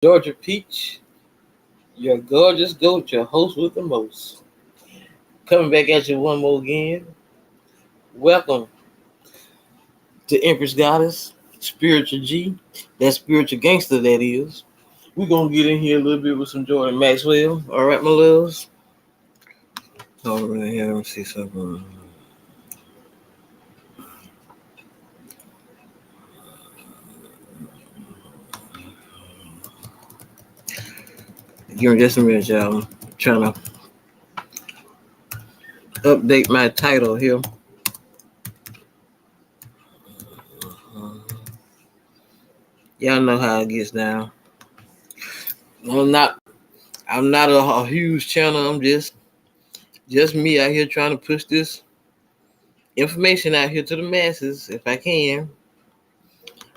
Georgia Peach, your gorgeous goat, your host with the most. Coming back at you one more again. Welcome to Empress Goddess, Spiritual G, that spiritual gangster that is. We're gonna get in here a little bit with some Jordan Maxwell. All right, my loves. All right, here, let me see something. Give me just a minute, y'all. I'm trying to update my title here. Y'all know how it gets down. I'm not I'm not a huge channel. I'm just me out here trying to push this information out here to the masses if I can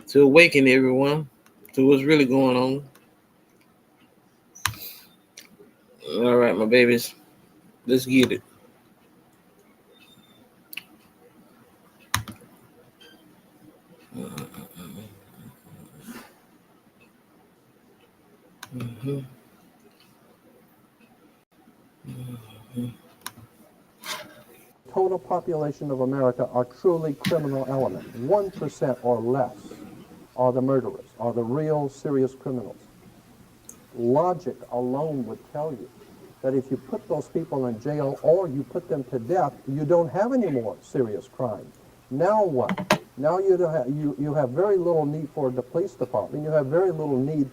to awaken everyone to what's really going on. All right, my babies, let's get it. Mm-hmm. Mm-hmm. Total population of America are truly criminal element. 1% or less are the murderers, are the real serious criminals. Logic alone would tell you that if you put those people in jail or you put them to death, you don't have any more serious crime. Now what? Now you have very little need for the police department. You have very little need.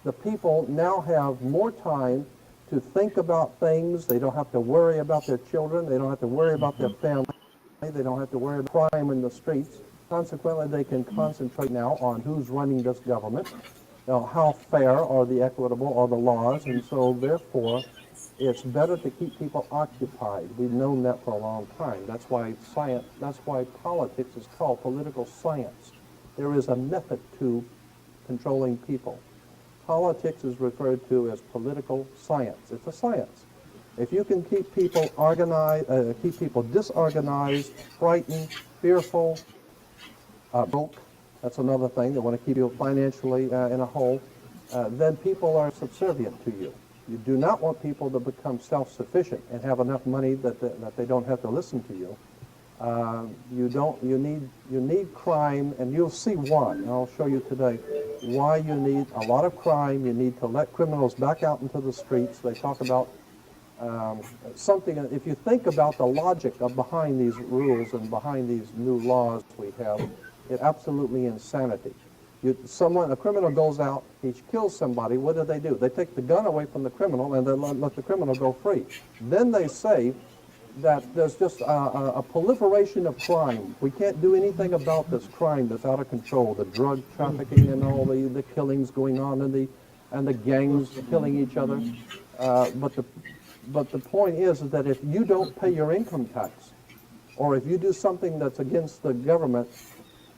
The people now have more time to think about things. They don't have to worry about their children. They don't have to worry about their family. They don't have to worry about crime in the streets. Consequently, they can concentrate now on who's running this government, how fair are the equitable are the laws, and so therefore it's better to keep people occupied. We've known that for a long time. That's why science, that's why politics is called political science. There is a method to controlling people. Politics is referred to as political science. It's a science. If you can keep people organized, keep people disorganized, frightened, fearful, broke, that's another thing. They want to keep you financially in a hole. Then people are subservient to you. You do not want people to become self-sufficient and have enough money that they don't have to listen to you. You need crime, and you'll see why. And I'll show you today why you need a lot of crime. You need to let criminals back out into the streets. They talk about something. If you think about the logic of behind these rules and behind these new laws we have, it's absolutely insanity. A criminal goes out, he kills somebody, what do? They take the gun away from the criminal and then let the criminal go free. Then they say that there's just a proliferation of crime. We can't do anything about this crime that's out of control, the drug trafficking and all the killings going on and the gangs killing each other. But the point is that if you don't pay your income tax, or if you do something that's against the government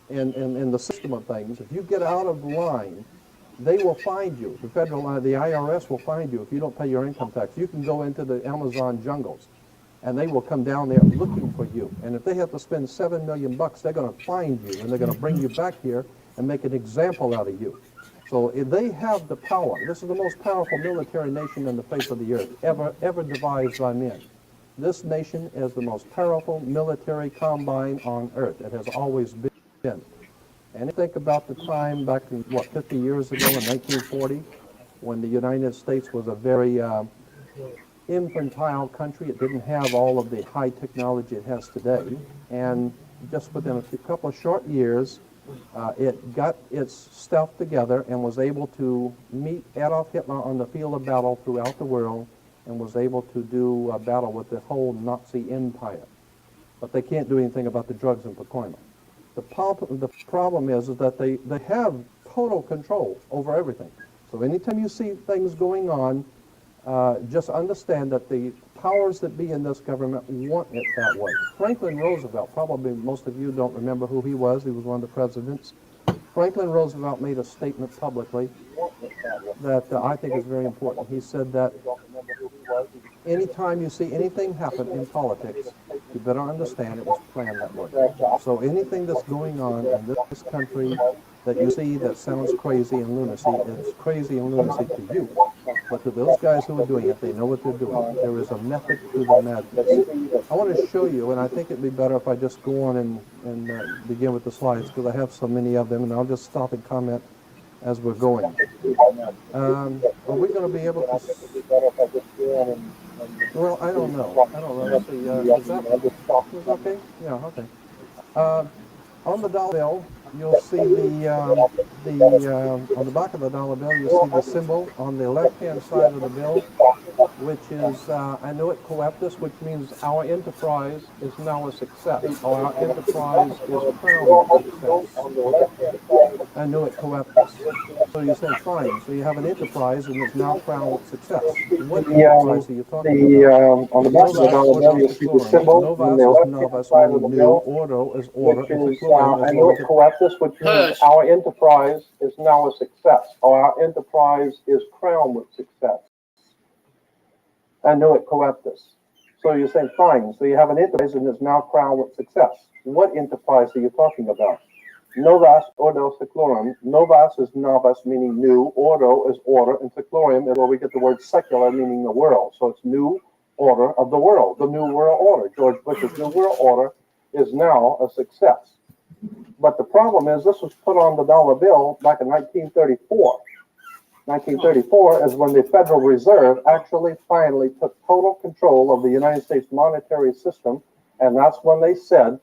in the system of things, if you get out of line, they will find you. The IRS will find you if you don't pay your income tax. You can go into the Amazon jungles, and they will come down there looking for you. And if they have to spend $7 million, they're going to find you, and they're going to bring you back here and make an example out of you. So if they have the power. This is the most powerful military nation on the face of the earth, ever devised by men. This nation is the most powerful military combine on earth. It has always been. And think about the time back in, 50 years ago in 1940, when the United States was a very infantile country. It didn't have all of the high technology it has today. And just within a couple of short years, it got its stuff together and was able to meet Adolf Hitler on the field of battle throughout the world, and was able to do a battle with the whole Nazi empire. But they can't do anything about the drugs in Pacoima. The problem is that they have total control over everything. So anytime you see things going on, just understand that the powers that be in this government want it that way. Franklin Roosevelt, probably most of you don't remember who he was. He was one of the presidents. Franklin Roosevelt made a statement publicly that I think is very important. He said that anytime you see anything happen in politics, you better understand it was planned that way. So anything that's going on in this country that you see that sounds crazy and lunacy, it's crazy and lunacy to you. But to those guys who are doing it, they know what they're doing. There is a method to the madness. I want to show you, and I think it'd be better if I just go on and begin with the slides, because I have so many of them, and I'll just stop and comment as we're going. Are we going to be able to... Well, I don't know. Let's see. Is that okay? Yeah, okay. On the dollar bill, you'll see on the back of the dollar bill, you'll see the symbol on the left-hand side of the bill, which is Annuit Coeptus, which means our enterprise is now a success. Our enterprise is crowned with success. Annuit Coeptus. So you say, fine, so you have an enterprise and it's now crowned with success. What enterprise are you talking about? On the back of the dollar bill, you see the symbol. Novus is novus, meaning new. Ordo is order. Which is Annuit Coeptus, which means our enterprise is now a success. Our enterprise is crowned with success. Annuit Coeptus. So you say, fine, so you have an enterprise and it's now crowned with success. What enterprise are you talking about? Novus, ordo, seclorum. Novus is novus, meaning new. Ordo is order, and seclorum is where we get the word secular, meaning the world. So it's new order of the world, the new world order. George Bush's new world order is now a success. But the problem is this was put on the dollar bill back in 1934. 1934 is when the Federal Reserve actually finally took total control of the United States monetary system, and that's when they said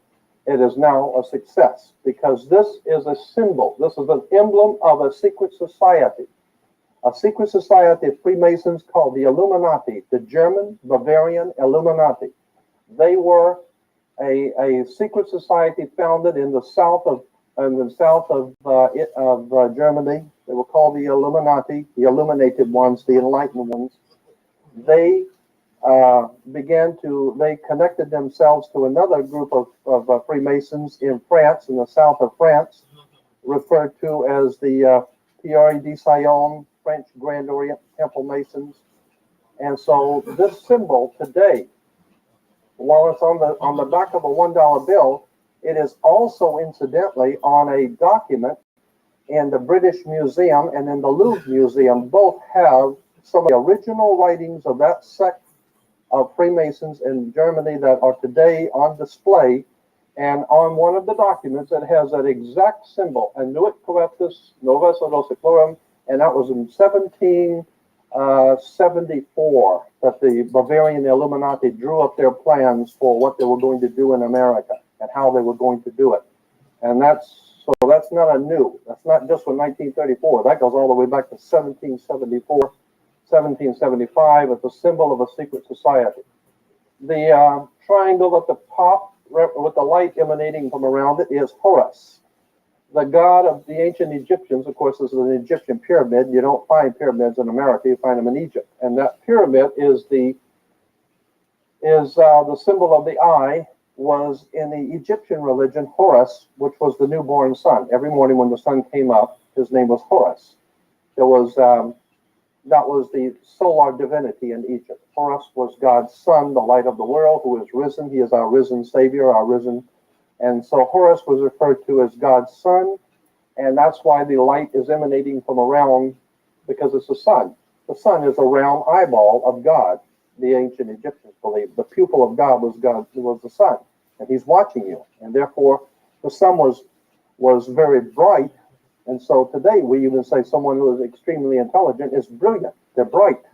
it is now a success, because this is a symbol. This is an emblem of a secret society. A secret society of Freemasons called the Illuminati, the German Bavarian Illuminati. They were a secret society founded in the south of Germany. They were called the Illuminati, the illuminated ones, the enlightened ones. They they connected themselves to another group of Freemasons in France, in the south of France, referred to as the Pierre de Sion, French Grand Orient Temple Masons. And so this symbol today, while it's on the back of a $1 bill, it is also incidentally on a document in the British Museum and in the Louvre Museum. Both have some of the original writings of that sect of Freemasons in Germany that are today on display. And on one of the documents, it has that exact symbol, Annuit Coeptus, Novus Ordo Seclorum, and that was in 1774 that the Bavarian Illuminati drew up their plans for what they were going to do in America and how they were going to do it. And that's not a new. That's not just from 1934. That goes all the way back to 1774. 1775, it's a symbol of a secret society. The triangle at the top with the light emanating from around it is Horus, the god of the ancient Egyptians. Of course, this is an Egyptian pyramid. You don't find pyramids in America, you find them in Egypt. And that pyramid is the symbol of the eye, was in the Egyptian religion Horus, which was the newborn sun. Every morning when the sun came up, his name was Horus. There was that was the solar divinity in Egypt. Horus was God's son, the light of the world, who is risen. He is our risen Savior, our risen. And so Horus was referred to as God's son, and that's why the light is emanating from around, because it's the sun. The sun is a round eyeball of God, the ancient Egyptians believed. The pupil of God was the sun, and he's watching you. And therefore, the sun was very bright. And so today we even say someone who is extremely intelligent is brilliant. They're bright.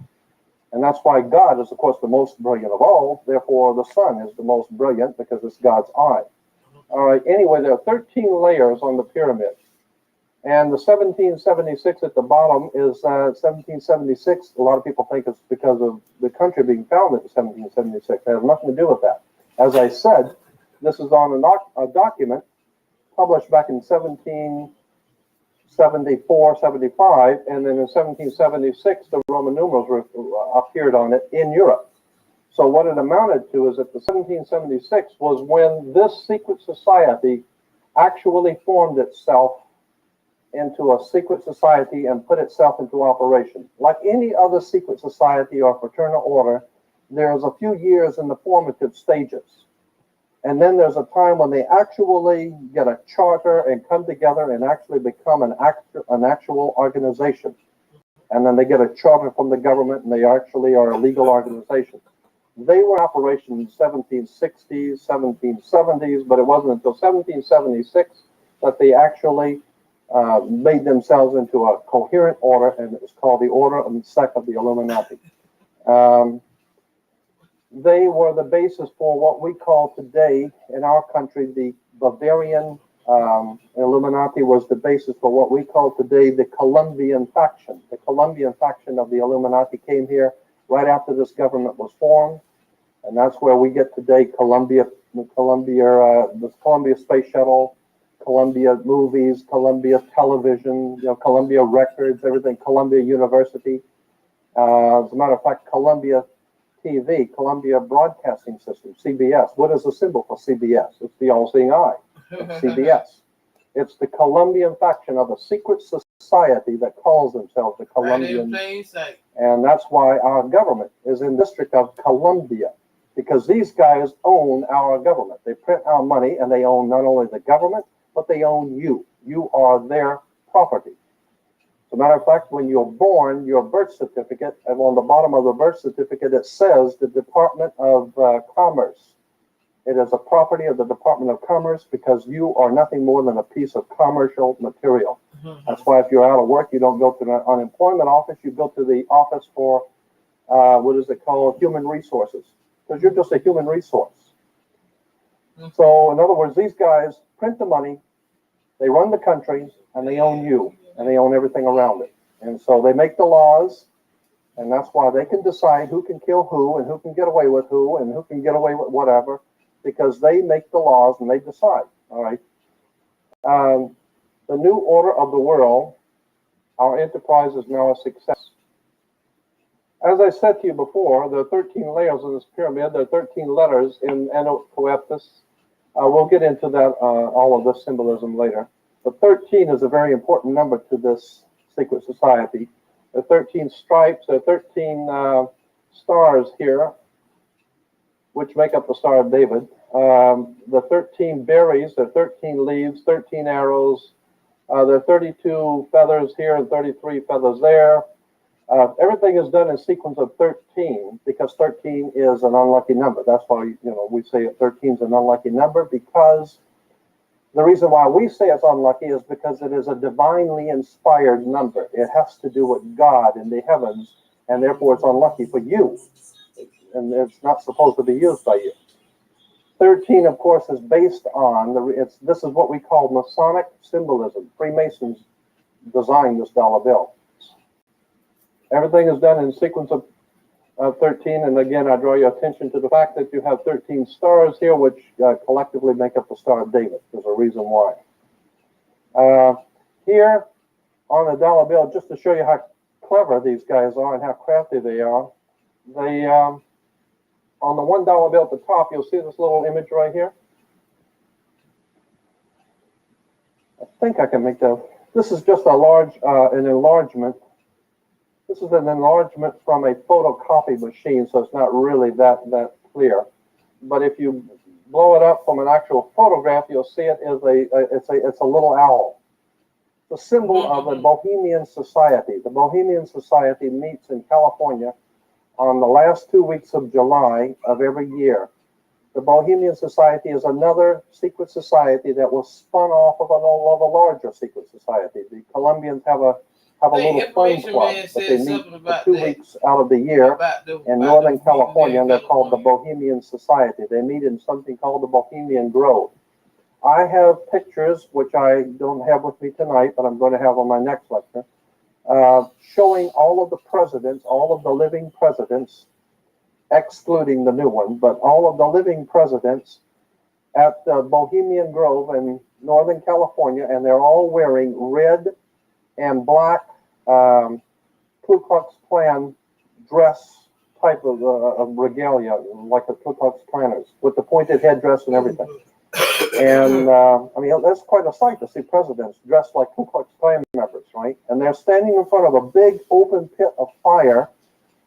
And that's why God is, of course, the most brilliant of all. Therefore, the sun is the most brilliant because it's God's eye. All right. Anyway, there are 13 layers on the pyramid. And the 1776 at the bottom is 1776. A lot of people think it's because of the country being founded in 1776. It has nothing to do with that. As I said, this is on a document published back in 1774, 75, and then in 1776, the Roman numerals appeared on it in Europe. So what it amounted to is that the 1776 was when this secret society actually formed itself into a secret society and put itself into operation. Like any other secret society or fraternal order, there's a few years in the formative stages. And then there's a time when they actually get a charter and come together and actually become an actual organization. And then they get a charter from the government and they actually are a legal organization. They were in operation in the 1760s, 1770s, but it wasn't until 1776 that they actually made themselves into a coherent order, and it was called the Order and Sect of the Illuminati. They were the basis for what we call today in our country the Bavarian Illuminati was the basis for what we call today the Colombian faction. The Colombian faction of the Illuminati came here right after this government was formed, and that's where we get today Columbia Space Shuttle, Columbia Movies, Columbia Television, Columbia Records, everything, Columbia University. As a matter of fact, Columbia TV, Columbia Broadcasting System, CBS. What is the symbol for CBS? It's the all-seeing eye. It's CBS. It's the Colombian faction of a secret society that calls themselves the Colombian. And that's why our government is in the District of Columbia, because these guys own our government. They print our money, and they own not only the government, but they own you. You are their property. As a matter of fact, when you're born, your birth certificate, and on the bottom of the birth certificate, it says the Department of Commerce. It is a property of the Department of Commerce because you are nothing more than a piece of commercial material. That's why if you're out of work, you don't go to the unemployment office, you go to the office for, what is it called, human resources, because you're just a human resource. So in other words, these guys print the money, they run the country, and they own you, and they own everything around it. And so they make the laws, and that's why they can decide who can kill who, and who can get away with who, and who can get away with whatever, because they make the laws and they decide, all right? The new order of the world, our enterprise is now a success. As I said to you before, there are 13 layers of this pyramid. There are 13 letters in Enoch-Coeptus. We'll get into that, all of this symbolism later. But 13 is a very important number to this secret society. There are 13 stripes, there are 13 stars here, which make up the Star of David. The 13 berries, there are 13 leaves, 13 arrows. There are 32 feathers here and 33 feathers there. Everything is done in sequence of 13 because 13 is an unlucky number. That's why we say 13 is an unlucky number, because the reason why we say it's unlucky is because it is a divinely inspired number. It has to do with God in the heavens, and therefore it's unlucky for you. And it's not supposed to be used by you. 13, of course, is based on, this is what we call Masonic symbolism. Freemasons designed this dollar bill. Everything is done in sequence of 13, and again, I draw your attention to the fact that you have 13 stars here, which collectively make up the Star of David. There's a reason why. Here on the dollar bill, just to show you how clever these guys are and how crafty they are, they, on the $1 bill at the top, you'll see this little image right here. I think I can make that. This is just an enlargement. This is an enlargement from a photocopy machine, so it's not really that clear. But if you blow it up from an actual photograph, you'll see it is it's a little owl. The symbol of a Bohemian society. The Bohemian Society meets in California on the last 2 weeks of July of every year. The Bohemian Society is another secret society that was spun off of a larger secret society. The Colombians have a little fun club that they meet for 2 weeks out of the year in Northern California, and they're called the Bohemian Society. They meet in something called the Bohemian Grove. I have pictures, which I don't have with me tonight, but I'm going to have on my next lecture, showing all of the presidents, all of the living presidents, excluding the new one, but all of the living presidents at the Bohemian Grove in Northern California, and they're all wearing red and black Ku Klux Klan dress type of regalia, like the Ku Klux Klanners, with the pointed headdress and everything. And I mean, that's quite a sight to see presidents dressed like Ku Klux Klan members, right? And they're standing in front of a big open pit of fire,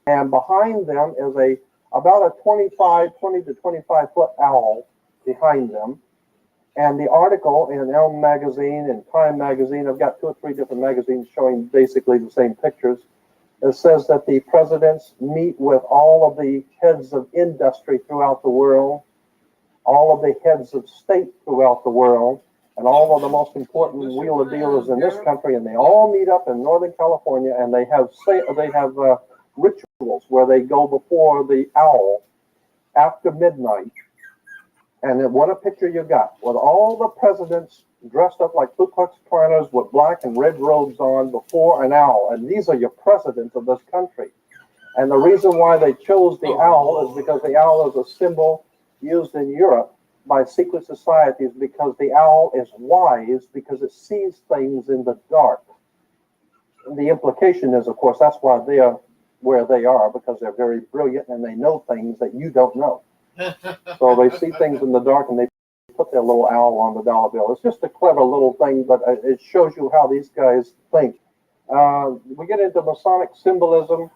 and behind them is about a 20 to 25 foot owl behind them. And the article in Elm magazine and Time magazine, I've got 2 or 3 different magazines showing basically the same pictures. It says that the presidents meet with all of the heads of industry throughout the world, all of the heads of state throughout the world, and all of the most important wheeler dealers in this country, and they all meet up in Northern California, and they have rituals where they go before the owl after midnight. And then what a picture you got, with all the presidents dressed up like Ku Klux Klanners with black and red robes on before an owl. And these are your presidents of this country. And the reason why they chose the owl is because the owl is a symbol used in Europe by secret societies, because the owl is wise, because it sees things in the dark. And the implication is, of course, that's why they are where they are, because they're very brilliant and they know things that you don't know. So they see things in the dark and they put their little owl on the dollar bill. It's just a clever little thing, but it shows you how these guys think. We get into Masonic symbolism.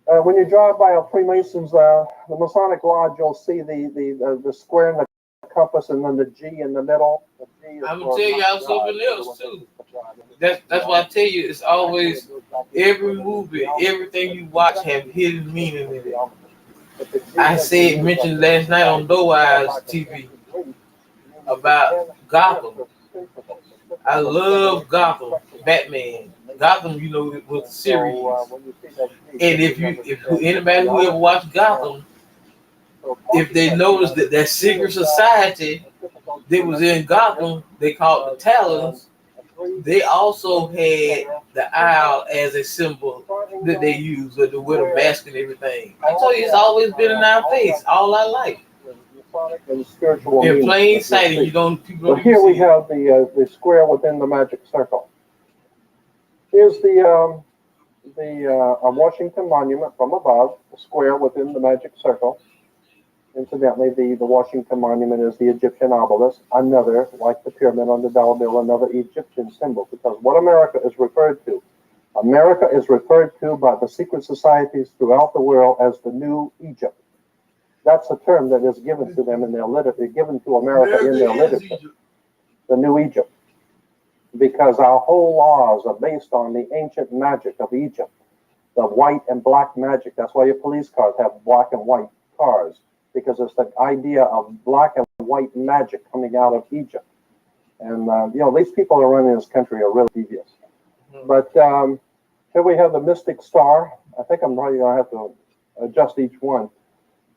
When you drive by a Freemasons, the Masonic Lodge, you'll see the square and the compass, and then the G in the middle. The G is I'm gonna tell y'all something else too. That's why I tell you, it's always every movie, everything you watch have hidden meaning in it. I mentioned last night on Doe Eyes TV about Gotham. I love Gotham, Batman. Gotham, you know, was a series. And if anybody who ever watched Gotham, if they noticed that secret society that was in Gotham, they called the Talons, they also had the owl as a symbol that they use with the mask and everything. I told you, it's always been in our face all our life. And spiritual in plain sight, and people don't here we have the square within the magic circle. Here's the Washington Monument from above, the square within the magic circle. Incidentally, the Washington Monument is the Egyptian obelisk, another, like the pyramid on the dollar bill, another Egyptian symbol, because what America is referred to by the secret societies throughout the world as the New Egypt. That's a term that is given to them in their literature, given to America in their literature, the New Egypt, because our whole laws are based on the ancient magic of Egypt, the white and black magic. That's why your police cars have black and white cars, because it's the idea of black and white magic coming out of Egypt. And, these people that are running this country are really devious. But here we have the mystic star. I think I'm probably going to have to adjust each one.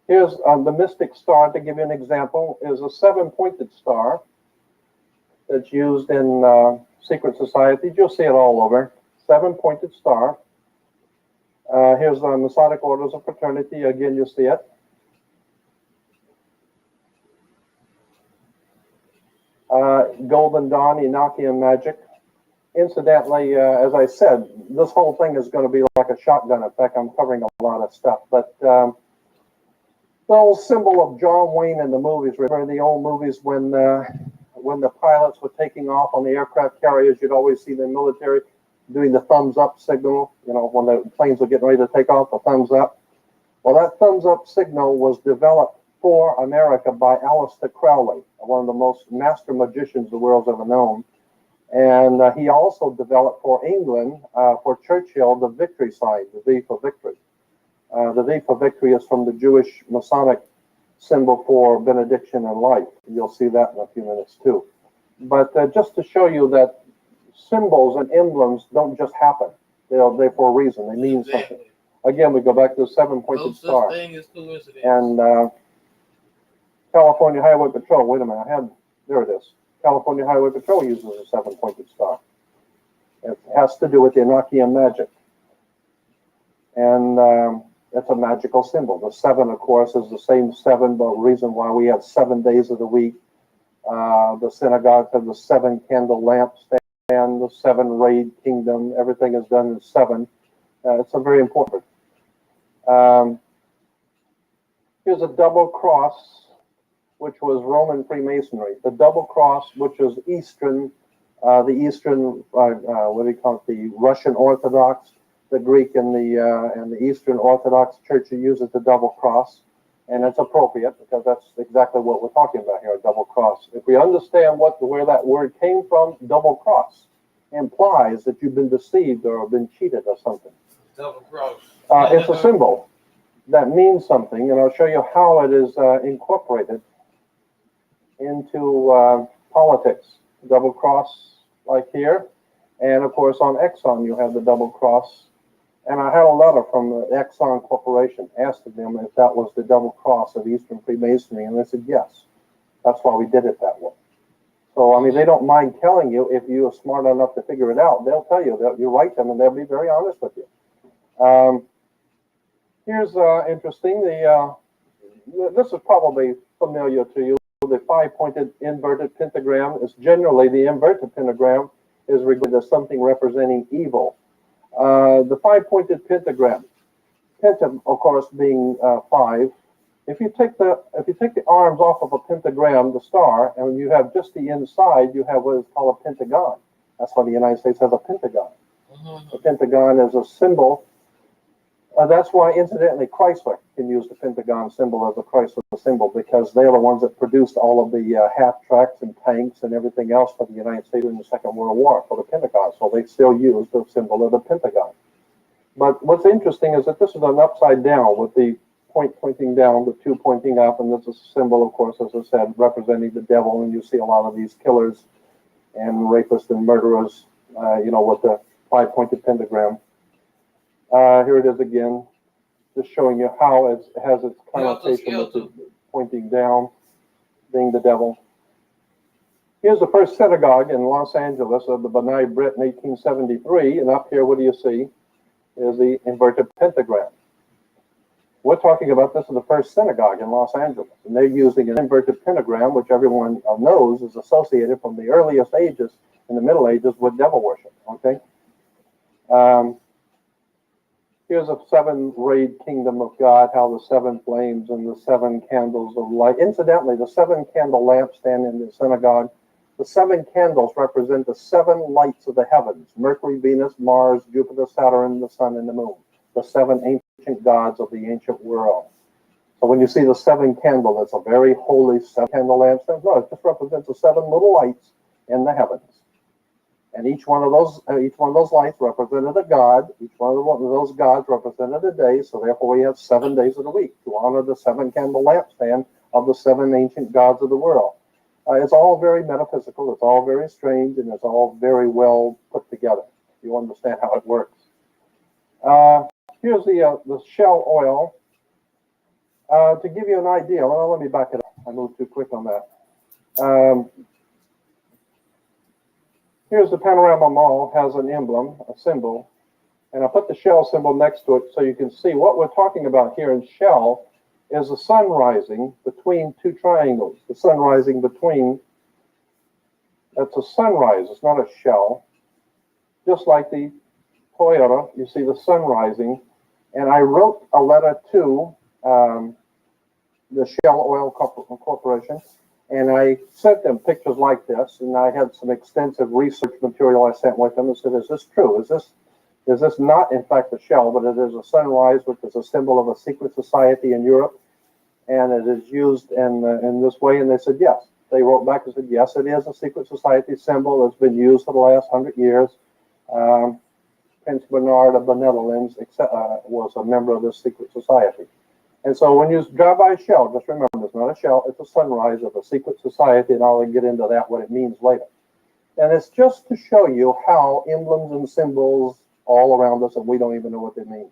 Here's the mystic star, to give you an example, is a 7-pointed star that's used in secret societies. You'll see it all over. 7-pointed star. Here's the Masonic Orders of Fraternity. Again, you see it. Golden Dawn, Enochian magic. Incidentally, as I said, this whole thing is going to be like a shotgun effect. I'm covering a lot of stuff, but the old symbol of John Wayne in the movies, remember the old movies when the pilots were taking off on the aircraft carriers, you'd always see the military doing the thumbs up signal, when the planes were getting ready to take off, the thumbs up. Well, that thumbs up signal was developed for America by Aleister Crowley, one of the most master magicians the world's ever known. And he also developed for England, for Churchill, the victory sign, the V for victory. The V for victory is from the Jewish Masonic symbol for benediction and life. You'll see that in a few minutes too. But just to show you that symbols and emblems don't just happen. They're for a reason. They mean something. Again, we go back to the 7-pointed star. And California Highway Patrol, wait a minute, there it is. California Highway Patrol uses a 7-pointed star. It has to do with the Enochian magic. And it's a magical symbol. The 7, of course, is the same 7, but the reason why we have 7 days of the week. The synagogue has the 7 candle lampstand, the 7 rayed kingdom. Everything is done in 7. It's a very important. Here's a double cross, which was Roman Freemasonry. The double cross, which is Eastern, what do you call it? The Russian Orthodox, the Greek and the Eastern Orthodox Church uses the double cross. And it's appropriate because that's exactly what we're talking about here, a double cross. If we understand where that word came from, double cross implies that you've been deceived or been cheated or something. Double cross. It's a symbol that means something, and I'll show you how it is incorporated into politics. Double cross, like here, and of course on Exxon you have the double cross. And I had a letter from the Exxon Corporation asking them if that was the double cross of Eastern Freemasonry, and they said yes. That's why we did it that way. So I mean, they don't mind telling you if you are smart enough to figure it out. They'll tell you that you write them, and they'll be very honest with you. Here's interesting. This is probably familiar to you. The five-pointed inverted pentagram is generally the inverted pentagram is regarded as something representing evil. The five-pointed pentagram, penta, of course, being five. If you take the arms off of a pentagram, the star, and you have just the inside, you have what is called a pentagon. That's why the United States has a pentagon. The pentagon is a symbol. That's why, incidentally, Chrysler can use the pentagon symbol as a Chrysler symbol, because they're the ones that produced all of the half-tracks and tanks and everything else for the United States during the Second World War for the Pentagon. So they still use the symbol of the pentagon. But what's interesting is that this is an upside down with the point pointing down, the two pointing up, and this is a symbol, of course, as I said, representing the devil. And you see a lot of these killers and rapists and murderers, with the five-pointed pentagram. Here it is again, just showing you how it has its connotation with the pointing down, being the devil. Here's the first synagogue in Los Angeles of the B'nai B'rith in 1873, and up here, what do you see, is the inverted pentagram. We're talking about this is the first synagogue in Los Angeles, and they're using an inverted pentagram, which everyone knows is associated from the earliest ages, in the Middle Ages, with devil worship, okay? Here's a seven-rayed kingdom of God, how the seven flames and the seven candles of light. Incidentally, the seven-candle lampstand in the synagogue, the seven candles represent the seven lights of the heavens: Mercury, Venus, Mars, Jupiter, Saturn, the sun, and the moon, the seven ancient gods of the ancient world. So when you see the seven candle, it's a very holy seven-candle lampstand. No, it just represents the seven little lights in the heavens. And each one of those lights represented a god. Each one of those gods represented a day. So therefore, we have 7 days of the week to honor the seven-candle lampstand of the seven ancient gods of the world. It's all very metaphysical. It's all very strange, and it's all very well put together. You understand how it works. Here's the shell oil. To give you an idea, let me back it up. I moved too quick on that. Here's the Panorama Mall, has an emblem, a symbol, and I put the shell symbol next to it so you can see what we're talking about here in shell is the sun rising between two triangles. The sun rising between, that's a sunrise, it's not a shell. Just like the Toyota, you see the sun rising, and I wrote a letter to the Shell Oil Corporation, and I sent them pictures like this, and I had some extensive research material I sent with them and said, is this true? Is this not, in fact, a shell, but it is a sunrise, which is a symbol of a secret society in Europe, and it is used in this way? And they said, yes. They wrote back and said, yes, it is a secret society symbol. It's been used for the last 100 years. Prince Bernard of the Netherlands was a member of this secret society. And so when you drive by a shell, just remember, it's not a shell, it's a sunrise of a secret society, and I'll get into that, what it means later. And it's just to show you how emblems and symbols all around us, and we don't even know what they mean.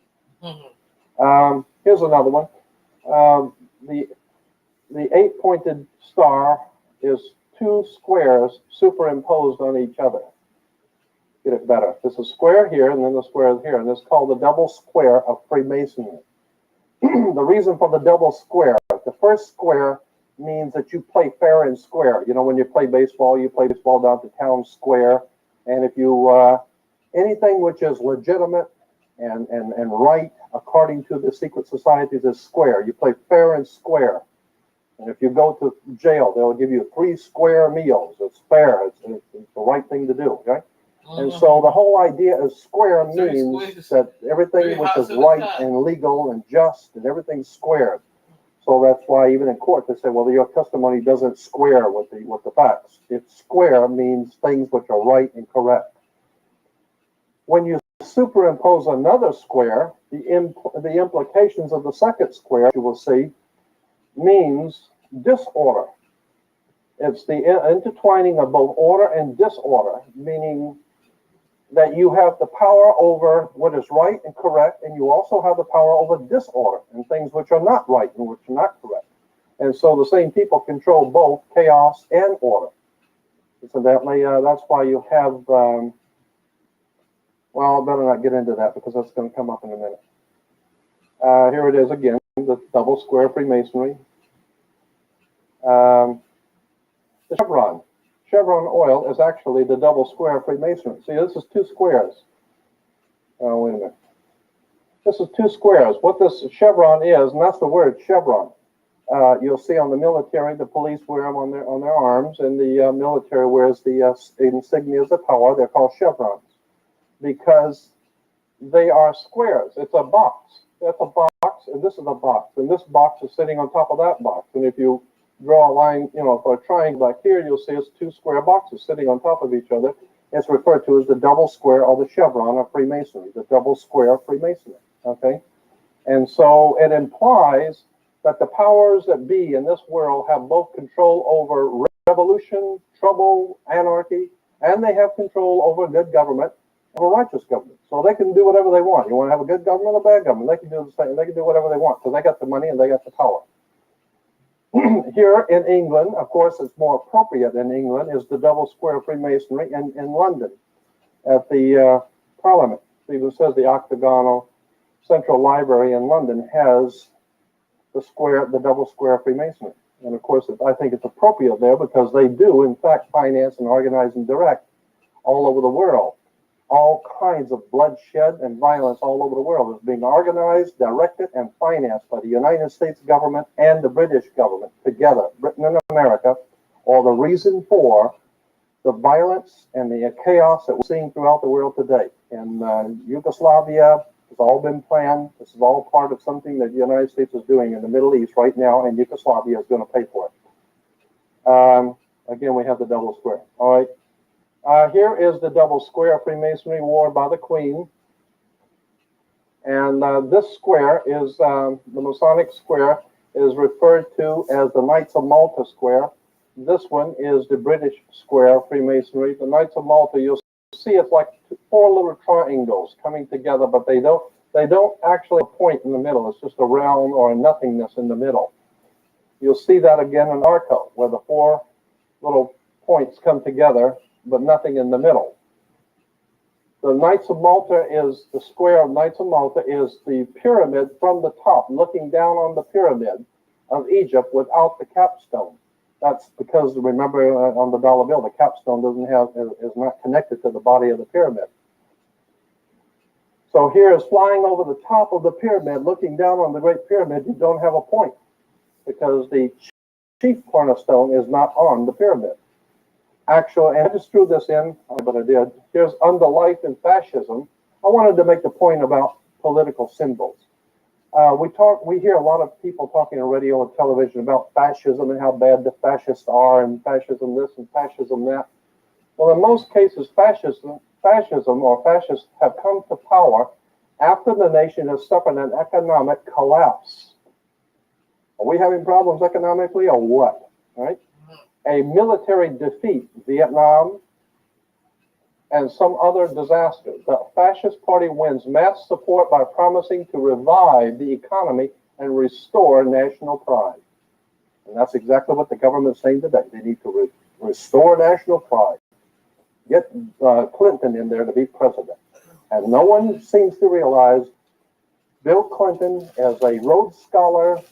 Here's another one. The eight-pointed star is two squares superimposed on each other. Get it better. There's a square here, and then the square here, and it's called the double square of Freemasonry. The reason for the double square, the first square means that you play fair and square. You know, when you play baseball down to town square, and if you, anything which is legitimate and right according to the secret societies is square. You play fair and square. And if you go to jail, they'll give you 3 square meals. It's fair. It's the right thing to do, okay? And so the whole idea is square means that everything which is right and legal and just and everything's squared. So that's why even in court they say, well, your testimony doesn't square with the facts. If square means things which are right and correct. When you superimpose another square, the implications of the second square, you will see, means disorder. It's the intertwining of both order and disorder, meaning that you have the power over what is right and correct, and you also have the power over disorder and things which are not right and which are not correct. And so the same people control both chaos and order. Incidentally, that's why you have, well, I better not get into that because that's going to come up in a minute. Here it is again, the double square Freemasonry. The chevron. Chevron oil is actually the double square Freemasonry. See, this is two squares. Oh, wait a minute. This is two squares. What this chevron is, and that's the word chevron. You'll see on the military, the police wear them on their arms, and the military wears the insignias of power. They're called chevrons because they are squares. It's a box. That's a box, and this is a box, and this box is sitting on top of that box. And if you draw a line, for a triangle like here, you'll see it's two square boxes sitting on top of each other. It's referred to as the double square or the chevron of Freemasonry, the double square of Freemasonry, okay? And so it implies that the powers that be in this world have both control over revolution, trouble, anarchy, and they have control over good government, over righteous government. So they can do whatever they want. You want to have a good government or bad government, they can do the same. They can do whatever they want because they got the money and they got the power. Here in England, of course, it's more appropriate in England, is the double square Freemasonry in London at the Parliament. It even says the octagonal Central Library in London has the double square Freemasonry. And of course, I think it's appropriate there because they do, in fact, finance and organize and direct all over the world. All kinds of bloodshed and violence all over the world is being organized, directed, and financed by the United States government and the British government together, Britain and America, are the reason for the violence and the chaos that we're seeing throughout the world today. In Yugoslavia, it's all been planned. This is all part of something that the United States is doing in the Middle East right now, and Yugoslavia is going to pay for it. Again, we have the double square. All right. Here is the double square Freemasonry worn by the Queen. And this square is, the Masonic square is referred to as the Knights of Malta square. This one is the British square Freemasonry. The Knights of Malta, you'll see it's like four little triangles coming together, but they don't actually point in the middle. It's just a round or a nothingness in the middle. You'll see that again in Arco, where the four little points come together, but nothing in the middle. The Knights of Malta is, the square of Knights of Malta is the pyramid from the top, looking down on the pyramid of Egypt without the capstone. That's because, remember, on the dollar bill, the capstone is not connected to the body of the pyramid. So here is flying over the top of the pyramid, looking down on the Great Pyramid, you don't have a point because the chief cornerstone is not on the pyramid. Actually, and I just threw this in, but I did. Here's Under Life and Fascism. I wanted to make the point about political symbols. We hear a lot of people talking on radio and television about fascism and how bad the fascists are and fascism this and fascism that. Well, in most cases, fascism or fascists have come to power after the nation has suffered an economic collapse. Are we having problems economically or what? Right? A military defeat, Vietnam, and some other disaster. The fascist party wins mass support by promising to revive the economy and restore national pride. And that's exactly what the government is saying today. They need to restore national pride. Get Clinton in there to be president. And no one seems to realize Bill Clinton, as a Rhodes Scholar,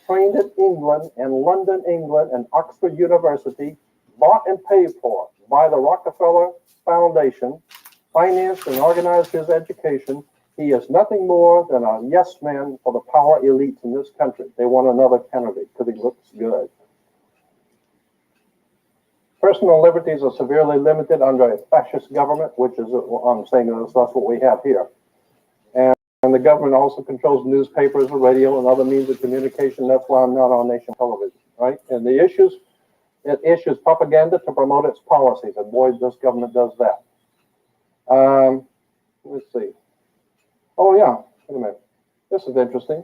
trained in England and London, England, and Oxford University, bought and paid for by the Rockefeller Foundation, financed and organized his education. He is nothing more than a yes man for the power elites in this country. They want another candidate because he looks good. Personal liberties are severely limited under a fascist government, which is, I'm saying that's what we have here. And the government also controls newspapers, radio, and other means of communication. That's why I'm not on nation television, right? And it issues propaganda to promote its policies, and boy, this government does that. Let's see. Oh yeah, wait a minute. This is interesting.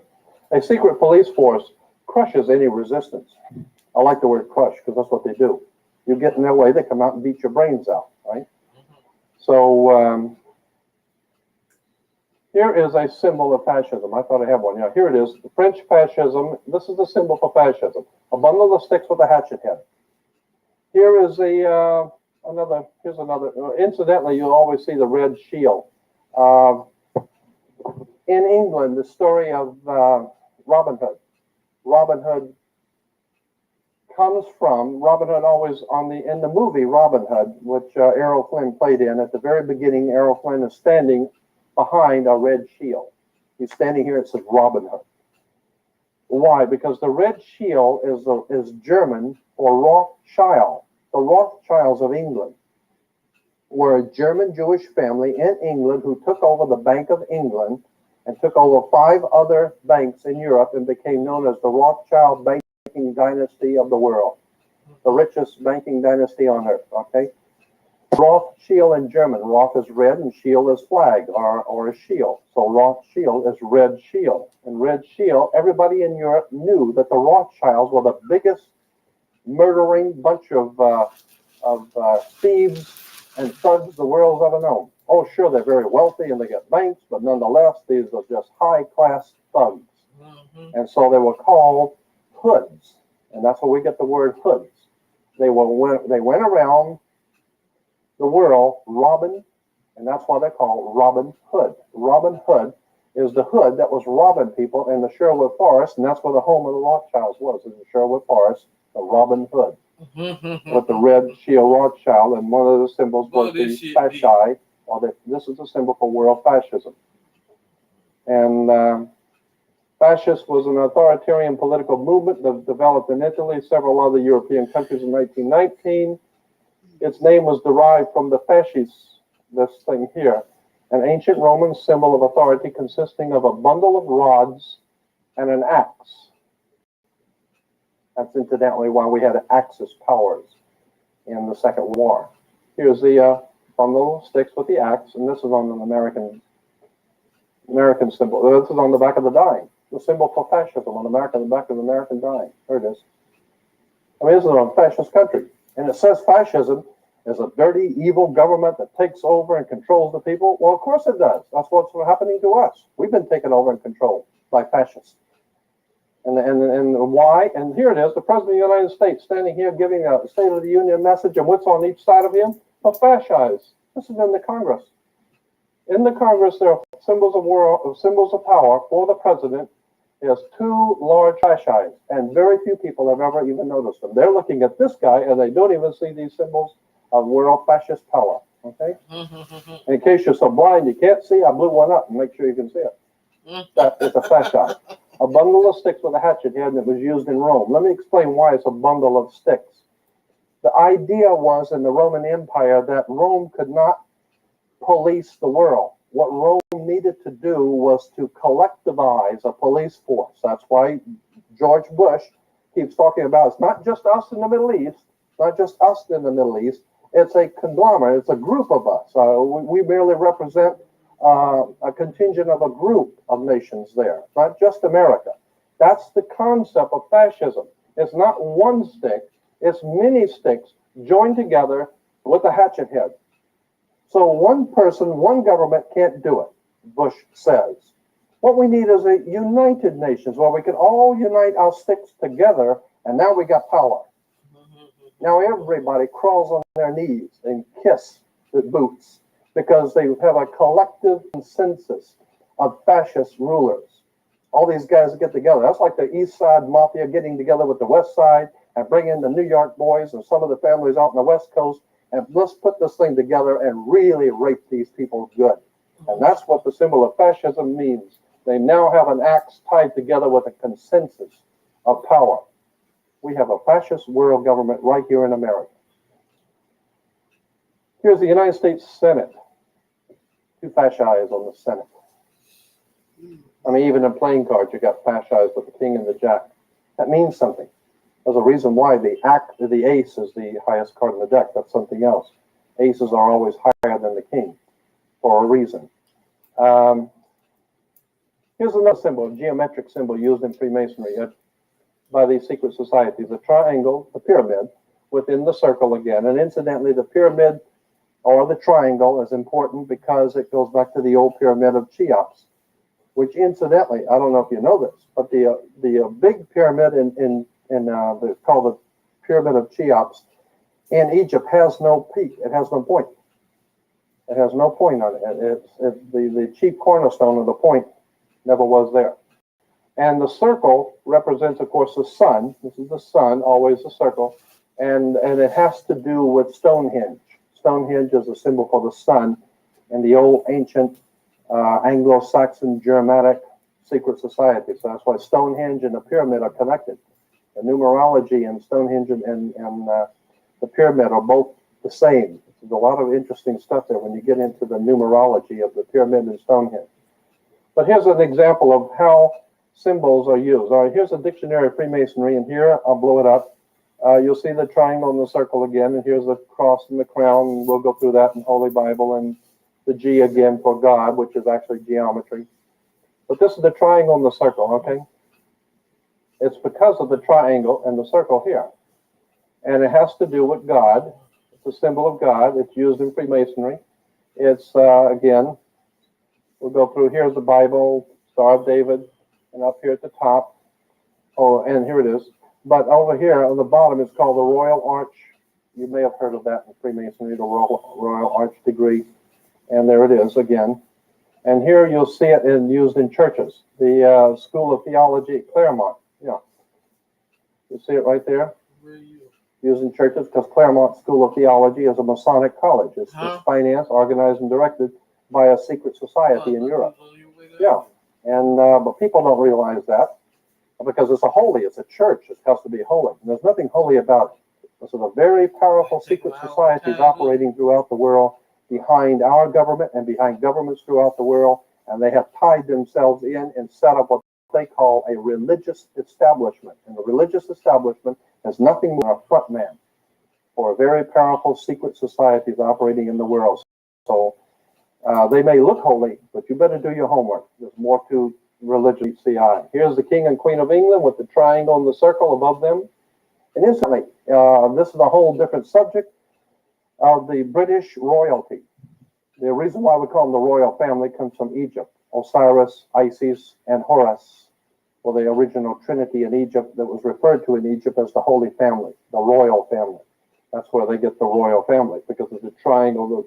A secret police force crushes any resistance. I like the word crush because that's what they do. You get in their way, they come out and beat your brains out, right? So here is a symbol of fascism. I thought I had one. Yeah, here it is. The French fascism. This is the symbol for fascism. A bundle of sticks with a hatchet head. Here is another. Here's another. Incidentally, you'll always see the red shield. In England, the story of Robin Hood. Robin Hood comes from Robin Hood. Always in the movie Robin Hood, which Errol Flynn played in. At the very beginning, Errol Flynn is standing behind a red shield. He's standing here. It says Robin Hood. Why? Because the red shield is German for Rothschild. The Rothschilds of England were a German Jewish family in England who took over the Bank of England and took over 5 other banks in Europe and became known as the Rothschild banking dynasty of the world, the richest banking dynasty on earth. Okay, Rothschild in German. Roth is red and shield is flag or a shield. So Rothschild is red shield. And red shield, everybody in Europe knew that the Rothschilds were the biggest murdering bunch of thieves and thugs the world's ever known. Oh, sure, they're very wealthy and they get banks, but nonetheless, these are just high-class thugs. And so they were called hoods, and that's where we get the word hoods. They went around the world robbing, and that's why they're called Robin Hood. Robin Hood is the hood that was robbing people in the Sherwood Forest, and that's where the home of the Rothschilds was, in the Sherwood Forest, the Robin Hood, with the red shield Rothschild, and one of the symbols was the fasci, this is a symbol for world fascism. And fascist was an authoritarian political movement that developed in Italy, several other European countries in 1919. Its name was derived from the fasces, this thing here, an ancient Roman symbol of authority consisting of a bundle of rods and an axe. That's incidentally why we had Axis powers in the Second War. Here's the bundle of sticks with the axe, and this is on an American symbol. This is on the back of the dime, the symbol for fascism on the back of the American dime. There it is. I mean, this is a fascist country, and it says fascism is a dirty, evil government that takes over and controls the people. Well, of course it does. That's what's happening to us. We've been taken over and controlled by fascists. And why? And here it is, the President of the United States standing here giving a State of the Union message, and what's on each side of him? A fascist. This is in the Congress. In the Congress, there are symbols of power for the president. There's 2 large fascists, and very few people have ever even noticed them. They're looking at this guy, and they don't even see these symbols of world fascist power. Okay? In case you're so blind you can't see, I blew one up and make sure you can see it. That is a fascist. A bundle of sticks with a hatchet head that was used in Rome. Let me explain why it's a bundle of sticks. The idea was in the Roman Empire that Rome could not police the world. What Rome needed to do was to collectivize a police force. That's why George Bush keeps talking about it's not just us in the Middle East, not just us in the Middle East. It's a conglomerate. It's a group of us. We merely represent a contingent of a group of nations there, not just America. That's the concept of fascism. It's not one stick, it's many sticks joined together with a hatchet head. So one person, one government can't do it, Bush says. What we need is a united nations where we can all unite our sticks together, and now we got power. Now everybody crawls on their knees and kiss the boots, because they have a collective consensus of fascist rulers. All these guys get together. That's like the East Side Mafia getting together with the West Side and bring in the New York boys and some of the families out on the West Coast, and let's put this thing together and really rape these people good. And that's what the symbol of fascism means. They now have an axe tied together with a consensus of power. We have a fascist world government right here in America. Here's the United States Senate. 2 fascists on the Senate. I mean, even in playing cards, you got flash eyes with the king and the jack. That means something. There's a reason why the ace is the highest card in the deck. That's something else. Aces are always higher than the king for a reason. Here's another symbol, a geometric symbol used in Freemasonry by these secret societies. A triangle, a pyramid, within the circle again. And incidentally, the pyramid or the triangle is important because it goes back to the old pyramid of Cheops, which incidentally, I don't know if you know this, but the big pyramid called the Pyramid of Cheops in Egypt has no peak. It has no point. It has no point on it. The chief cornerstone of the point never was there. And the circle represents, of course, the sun. This is the sun, always a circle. And it has to do with Stonehenge. Stonehenge is a symbol for the sun in the old ancient Anglo-Saxon Germanic secret society. So that's why Stonehenge and the pyramid are connected. The numerology and Stonehenge and the pyramid are both the same. There's a lot of interesting stuff there when you get into the numerology of the pyramid and Stonehenge. But here's an example of how symbols are used. All right, here's a dictionary of Freemasonry, and here, I'll blow it up. You'll see the triangle and the circle again, and here's the cross and the crown, and we'll go through that in Holy Bible, and the G again for God, which is actually geometry. But this is the triangle and the circle, okay? It's because of the triangle and the circle here. And it has to do with God. It's a symbol of God. It's used in Freemasonry. It's, again, we'll go through, here's the Bible, Star of David, and up here at the top. Oh, and here it is. But over here on the bottom, it's called the Royal Arch. You may have heard of that in Freemasonry, the Royal Arch degree. And there it is again. And here you'll see it used in churches. The School of Theology at Claremont. Yeah. You see it right there? Used in churches because Claremont School of Theology is a Masonic college. It's financed, organized, and directed by a secret society in Europe. Yeah. And but people don't realize that because it's a church. It has to be holy. And there's nothing holy about it. This is a very powerful secret societies operating throughout the world behind our government and behind governments throughout the world. And they have tied themselves in and set up what they call a religious establishment. And the religious establishment is nothing more than a front man for very powerful secret societies operating in the world. So they may look holy, but you better do your homework. There's more to religion CI. Here's the King and Queen of England with the triangle and the circle above them. And instantly, this is a whole different subject of the British royalty. The reason why we call them the royal family comes from Egypt. Osiris, Isis, and Horus were the original trinity in Egypt that was referred to in Egypt as the Holy Family, the royal family. That's where they get the royal family, because of the triangle, the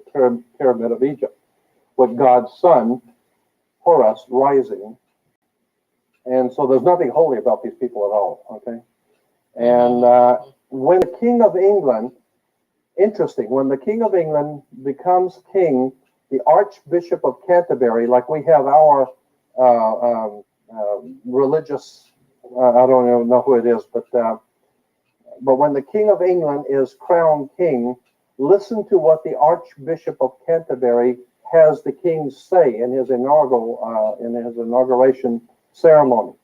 pyramid of Egypt, with God's son, Horus, rising. And so there's nothing holy about these people at all, okay? And when the King of England, interesting, when the King of England becomes king, the Archbishop of Canterbury, like we have our religious, I don't even know who it is, but when the King of England is crowned king, listen to what the Archbishop of Canterbury has the king say in his inauguration ceremony.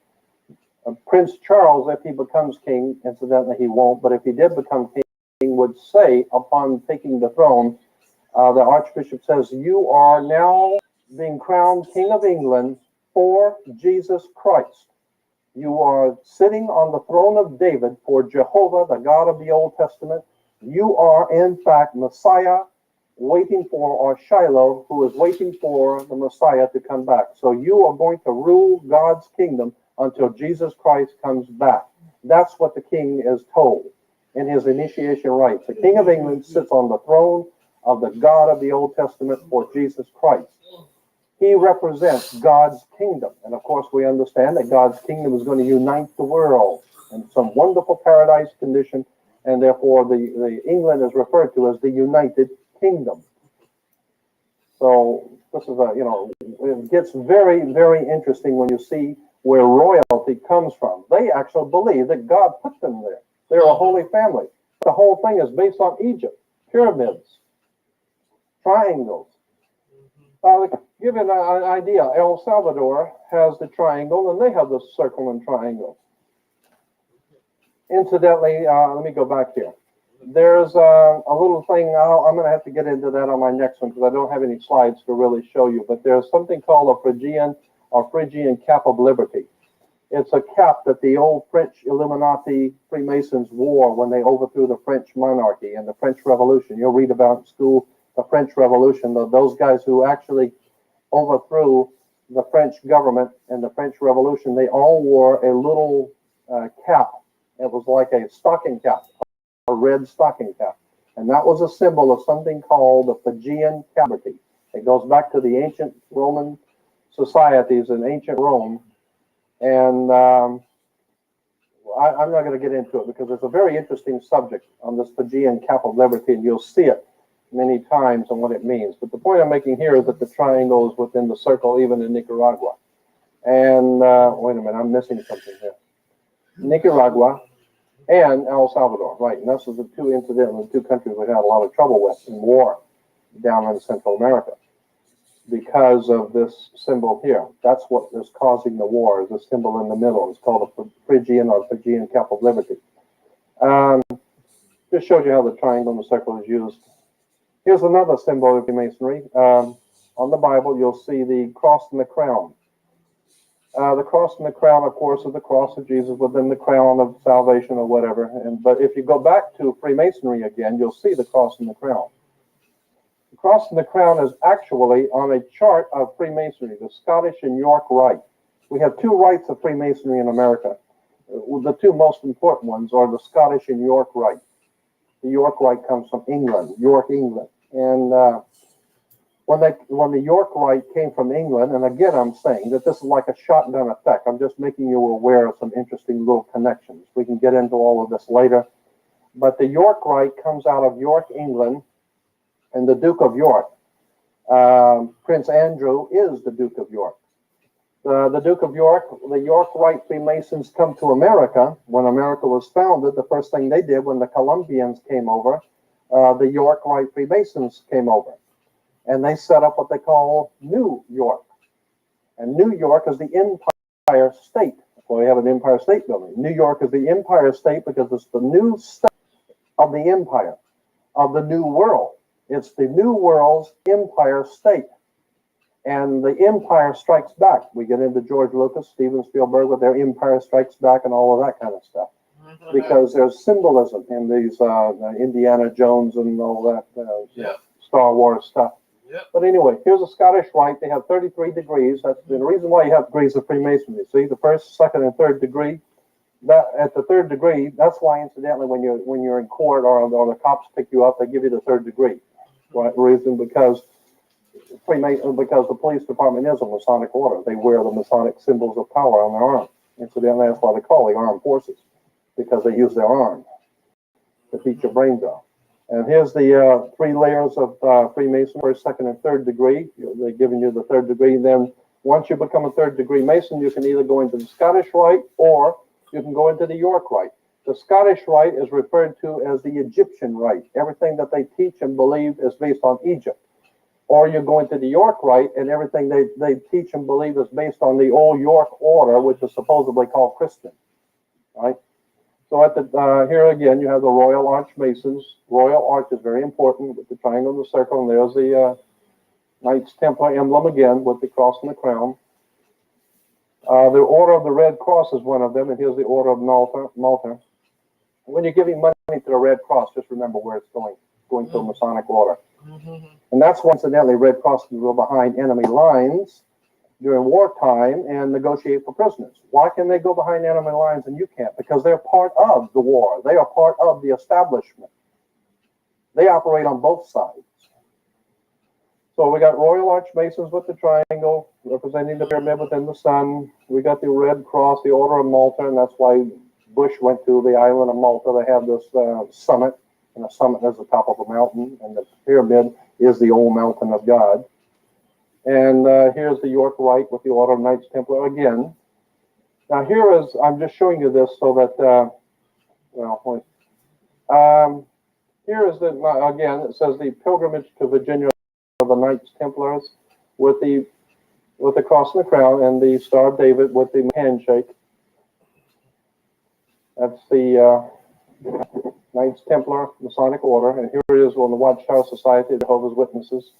Prince Charles, if he becomes king, incidentally he won't, but if he did become king, would say upon taking the throne, the Archbishop says, "You are now being crowned King of England for Jesus Christ. You are sitting on the throne of David for Jehovah, the God of the Old Testament. You are, in fact, Messiah, waiting for, or Shiloh, who is waiting for the Messiah to come back. So you are going to rule God's kingdom until Jesus Christ comes back." That's what the king is told in his initiation rites. The King of England sits on the throne of the God of the Old Testament for Jesus Christ. He represents God's kingdom. And of course, we understand that God's kingdom is going to unite the world in some wonderful paradise condition. And therefore, the England is referred to as the United Kingdom. So this is it gets very, very interesting when you see where royalty comes from. They actually believe that God put them there. They're a holy family. The whole thing is based on Egypt, pyramids, triangles. To give you an idea, El Salvador has the triangle, and they have the circle and triangle. Incidentally, let me go back here. There's a little thing, I'm going to have to get into that on my next one because I don't have any slides to really show you, but there's something called a Phrygian cap of liberty. It's a cap that the old French Illuminati Freemasons wore when they overthrew the French monarchy and the French Revolution. You'll read about in school the French Revolution, those guys who actually overthrew the French government and the French Revolution, they all wore a little cap. It was like a stocking cap, a red stocking cap. And that was a symbol of something called the Phrygian cap. It goes back to the ancient Roman societies in ancient Rome. And I'm not going to get into it because it's a very interesting subject on this Phrygian cap of liberty, and you'll see it many times and what it means. But the point I'm making here is that the triangle is within the circle, even in Nicaragua. And wait a minute, I'm missing something here. Nicaragua and El Salvador, right? And those are the two countries we had a lot of trouble with in war down in Central America because of this symbol here. That's what is causing the war, is the symbol in the middle. It's called a Phrygian or Phrygian cap of liberty. Just shows you how the triangle and the circle is used. Here's another symbol of Freemasonry. On the Bible, you'll see the cross and the crown. The cross and the crown, of course, is the cross of Jesus within the crown of salvation or whatever. But if you go back to Freemasonry again, you'll see the cross and the crown. The cross and the crown is actually on a chart of Freemasonry, the Scottish and York Rite. We have two rites of Freemasonry in America. The two most important ones are the Scottish and York Rite. The York Rite comes from England, York, England. And when the York Rite came from England, and again I'm saying that this is like a shotgun effect. I'm just making you aware of some interesting little connections. We can get into all of this later. But the York Rite comes out of York, England, and the Duke of York. Prince Andrew is the Duke of York. The Duke of York, the York Rite Freemasons come to America. When America was founded, the first thing they did when the Columbians came over, the York Rite Freemasons came over. And they set up what they call New York. And New York is the Empire State. Well, we have an Empire State Building. New York is the Empire State because it's the new state of the empire, of the New World. It's the New World's Empire State. And the Empire Strikes Back. We get into George Lucas, Steven Spielberg with their Empire Strikes Back and all of that kind of stuff. Because there's symbolism in these Indiana Jones and all that Star Wars stuff. Yep. But anyway, here's a Scottish Rite. They have 33 degrees. That's the reason why you have degrees of Freemasonry. See, the first, second, and third degree. That at the third degree, that's why, incidentally, when you're in court or the cops pick you up, they give you the third degree. Right? Reason because the police department is a Masonic order. They wear the Masonic symbols of power on their arm. Incidentally, that's why they call the armed forces, because they use their arm to beat your brains off. And here's the 3 layers of Freemason, first, second, and third degree. They're giving you the third degree. Then once you become a third degree Mason, you can either go into the Scottish Rite or you can go into the York Rite. The Scottish Rite is referred to as the Egyptian Rite. Everything that they teach and believe is based on Egypt. Or you go into the York Rite and everything they teach and believe is based on the old York order, which is supposedly called Christian. Right? So at the here again, you have the Royal Arch Masons. Royal Arch is very important with the triangle and the circle, and there's the Knights Templar emblem again with the cross and the crown. The Order of the Red Cross is one of them, and here's the Order of Malta. When you're giving money to the Red Cross, just remember where it's going to a Masonic order. And that's why, incidentally, Red Cross can go behind enemy lines during wartime and negotiate for prisoners. Why can they go behind enemy lines and you can't? Because they're part of the war. They are part of the establishment. They operate on both sides. So we got Royal Arch Masons with the triangle representing the pyramid within the sun. We got the Red Cross, the Order of Malta, and that's why Bush went to the island of Malta. They have this summit, and the summit is the top of a mountain, and the pyramid is the old mountain of God. And here's the York Rite with the Order of Knights Templar again. Now here is, I'm just showing you this so that, here is the, again, it says the pilgrimage to Virginia of the Knights Templars. with the cross and the crown, and the Star of David with the handshake. That's the Knights Templar Masonic Order, and here it is on the Watchtower Society of Jehovah's Witnesses.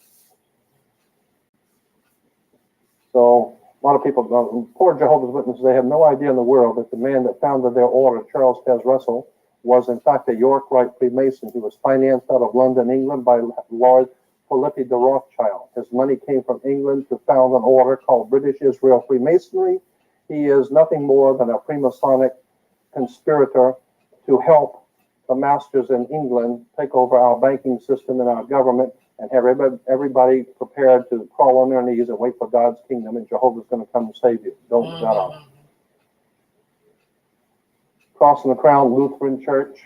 So a lot of people, poor Jehovah's Witnesses, they have no idea in the world that the man that founded their order, Charles Taze Russell, was in fact a York Rite Freemason. He was financed out of London, England by Lord Philippi de Rothschild. His money came from England to found an order called British Israel Freemasonry. He is nothing more than a Freemasonic conspirator to help the masters in England take over our banking system and our government and have everybody prepared to crawl on their knees and wait for God's kingdom, and Jehovah's going to come and save you. Don't shut up. Cross and the Crown Lutheran Church.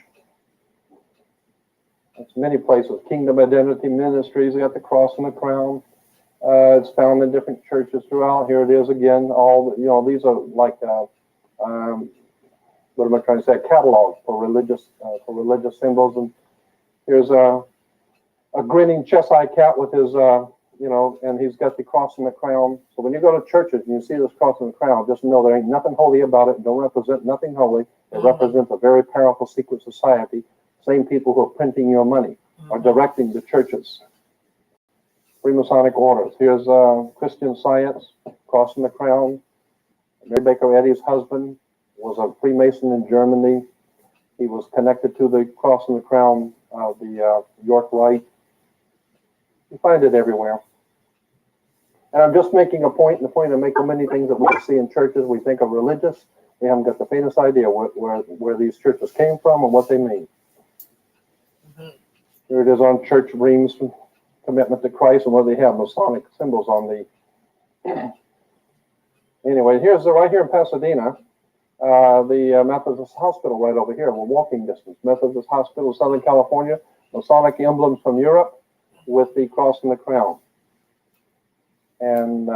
It's many places. Kingdom Identity Ministries, they got the Cross and the Crown. It's found in different churches throughout. Here it is again. All, you know, these are like what am I trying to say? A catalog for religious symbols. And here's a grinning Cheshire cat with his you know, and he's got the cross and the crown. So when you go to churches and you see this cross and the crown, just know there ain't nothing holy about it. Don't represent nothing holy. It represents a very powerful secret society. Same people who are printing your money are directing the churches. Freemasonic orders. Here's Christian Science, cross and the crown. Mary Baker Eddy's husband was a Freemason in Germany. He was connected to the cross and the crown of the York Rite. You find it everywhere. And I'm just making a point, and the point of making many things that we see in churches we think are religious. We haven't got the faintest idea where these churches came from and what they mean. Here it is on church rings, commitment to Christ, and what they have, Masonic symbols on the... Anyway, here's right here in Pasadena, the Methodist Hospital right over here. We're walking distance. Methodist Hospital, Southern California. Masonic emblems from Europe with the cross and the crown. And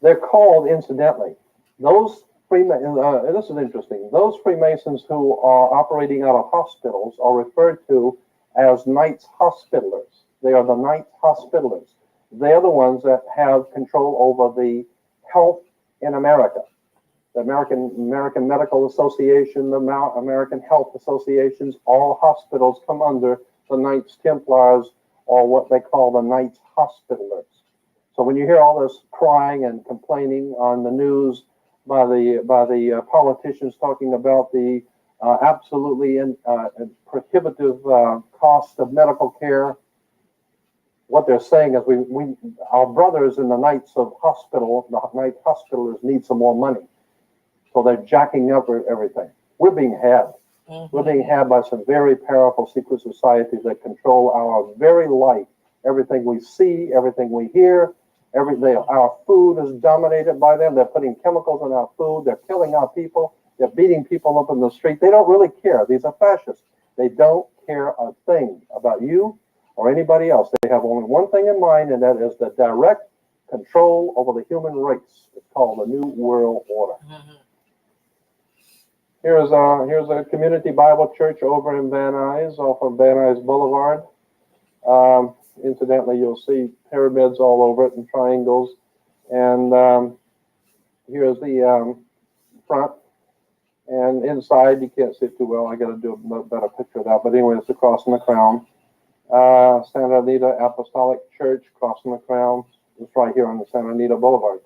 they're called, incidentally, those Freemasons, this is interesting, those Freemasons who are operating out of hospitals are referred to as Knights Hospitallers. They are the Knights Hospitallers. They're the ones that have control over the health in America. The American Medical Association, the American Health Associations, all hospitals come under the Knights Templars, or what they call the Knights Hospitallers. So when you hear all this crying and complaining on the news by the politicians talking about the absolutely prohibitive cost of medical care, what they're saying is our brothers in the Knights of Hospital, the Knight Hospitallers, need some more money. So they're jacking up everything. We're being had. We're being had by some very powerful secret societies that control our very life. Everything we see, everything we hear, our food is dominated by them. They're putting chemicals in our food. They're killing our people. They're beating people up in the street. They don't really care. These are fascists. They don't care a thing about you or anybody else. They have only one thing in mind, and that is the direct control over the human race. It's called the New World Order. Here's a community Bible church over in Van Nuys, off of Van Nuys Boulevard. Incidentally, you'll see pyramids all over it and triangles. And here's the front. And inside, you can't see it too well. I got to do a better picture of that. But anyway, it's the cross and the crown. Santa Anita Apostolic Church, cross and the crown. It's right here on the Santa Anita Boulevard.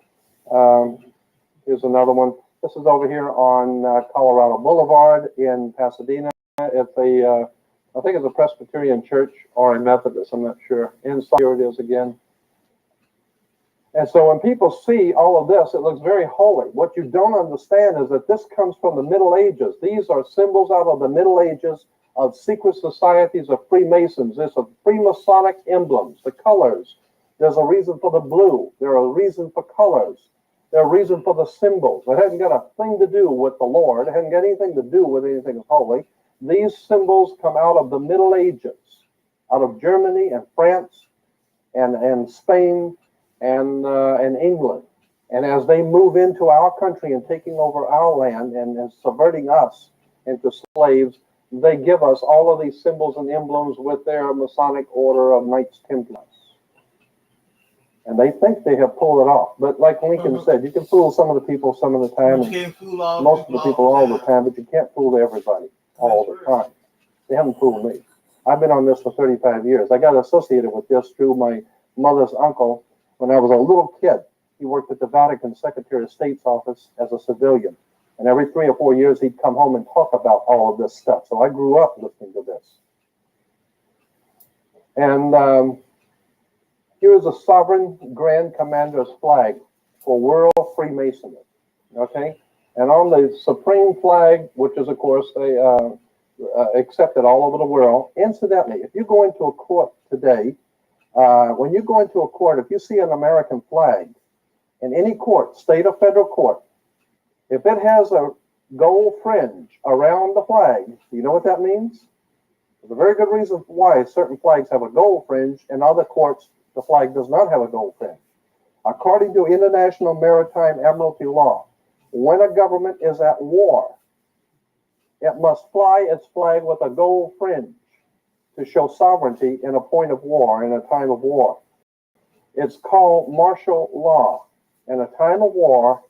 Here's another one. This is over here on Colorado Boulevard in Pasadena. It's I think it's a Presbyterian church or a Methodist, I'm not sure. Inside, here it is again. And so when people see all of this, it looks very holy. What you don't understand is that this comes from the Middle Ages. These are symbols out of the Middle Ages of secret societies of Freemasons. There's a Freemasonic emblems, the colors. There's a reason for the blue. There are a reason for colors. There's a reason for the symbols. It hasn't got a thing to do with the Lord. It hasn't got anything to do with anything holy. These symbols come out of the Middle Ages, out of Germany and France and Spain and England. And as they move into our country and taking over our land and subverting us into slaves, they give us all of these symbols and emblems with their Masonic order of Knights Templars. And they think they have pulled it off. But like Lincoln said, you can fool some of the people some of the time, and most of the people all the time, but you can't fool everybody all the time. They haven't fooled me. I've been on this for 35 years. I got associated with this through my mother's uncle when I was a little kid. He worked at the Vatican Secretary of State's office as a civilian. And every 3 or 4 years, he'd come home and talk about all of this stuff. So I grew up listening to this. And here is a sovereign grand commander's flag for world Freemasonry. Okay? And on the supreme flag, which is, of course, they accepted all over the world. Incidentally, if you go into a court today, when you go into a court, if you see an American flag in any court, state or federal court, if it has a gold fringe around the flag, do you know what that means? There's a very good reason why certain flags have a gold fringe. In other courts, the flag does not have a gold fringe. According to international maritime admiralty law, when a government is at war, it must fly its flag with a gold fringe to show sovereignty in a point of war, in a time of war. It's called martial law. In a time of war,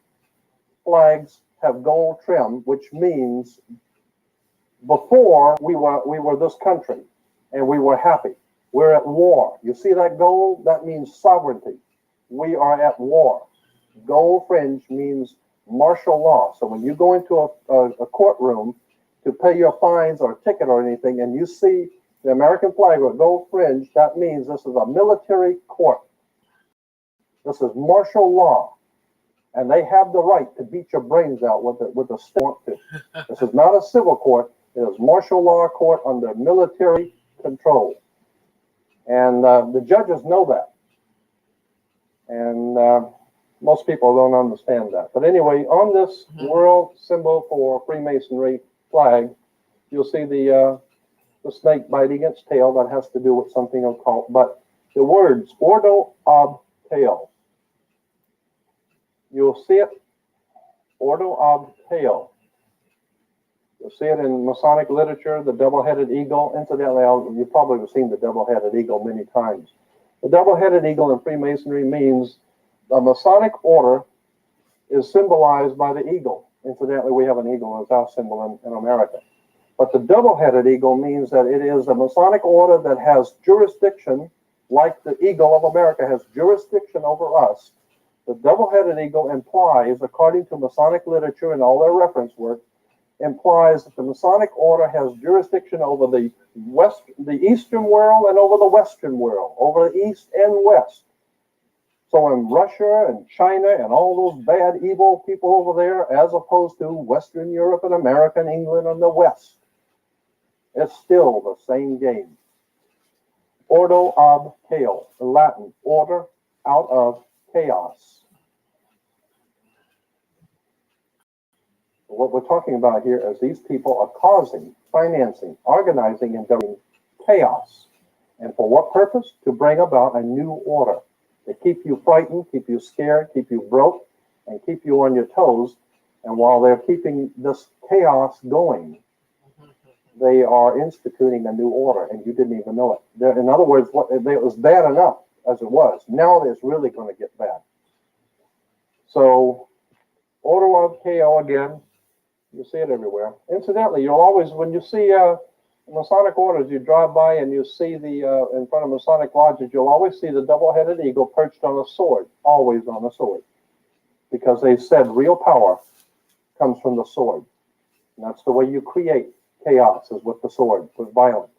flags have gold trim, which means before we were this country and we were happy. We're at war. You see that gold? That means sovereignty. We are at war. Gold fringe means martial law. So when you go into a courtroom to pay your fines or ticket or anything, and you see the American flag with gold fringe, that means this is a military court. This is martial law. And they have the right to beat your brains out with a stick. This is not a civil court. It is martial law court under military control. And the judges know that. And most people don't understand that. But anyway, on this world symbol for Freemasonry flag, you'll see the snake biting its tail. That has to do with something occult. But the words Ordo ob Tail, you'll see it, Ordo ob Tail. You'll see it in Masonic literature, the double-headed eagle. Incidentally, you probably have seen the double-headed eagle many times. The double-headed eagle in Freemasonry means the Masonic order is symbolized by the eagle. Incidentally, we have an eagle as our symbol in America. But the double-headed eagle means that it is a Masonic order that has jurisdiction, like the eagle of America has jurisdiction over us. The double-headed eagle implies, according to Masonic literature and all their reference work, implies that the Masonic order has jurisdiction over the Eastern world and over the Western world, over the East and West. So in Russia and China and all those bad, evil people over there, as opposed to Western Europe and America and England and the West, it's still the same game. Ordo ob chaos, in Latin, order out of chaos. What we're talking about here is these people are causing, financing, organizing, and doing chaos. And for what purpose? To bring about a new order. To keep you frightened, keep you scared, keep you broke, and keep you on your toes. And while they're keeping this chaos going, they are instituting a new order, and you didn't even know it. In other words, it was bad enough as it was. Now it's really going to get bad. So, order of chaos again. You see it everywhere. Incidentally, you'll always, when you see Masonic orders, you drive by and you see the, in front of Masonic lodges, you'll always see the double-headed eagle perched on a sword, always on a sword. Because they said real power comes from the sword. And that's the way you create chaos, is with the sword, with violence.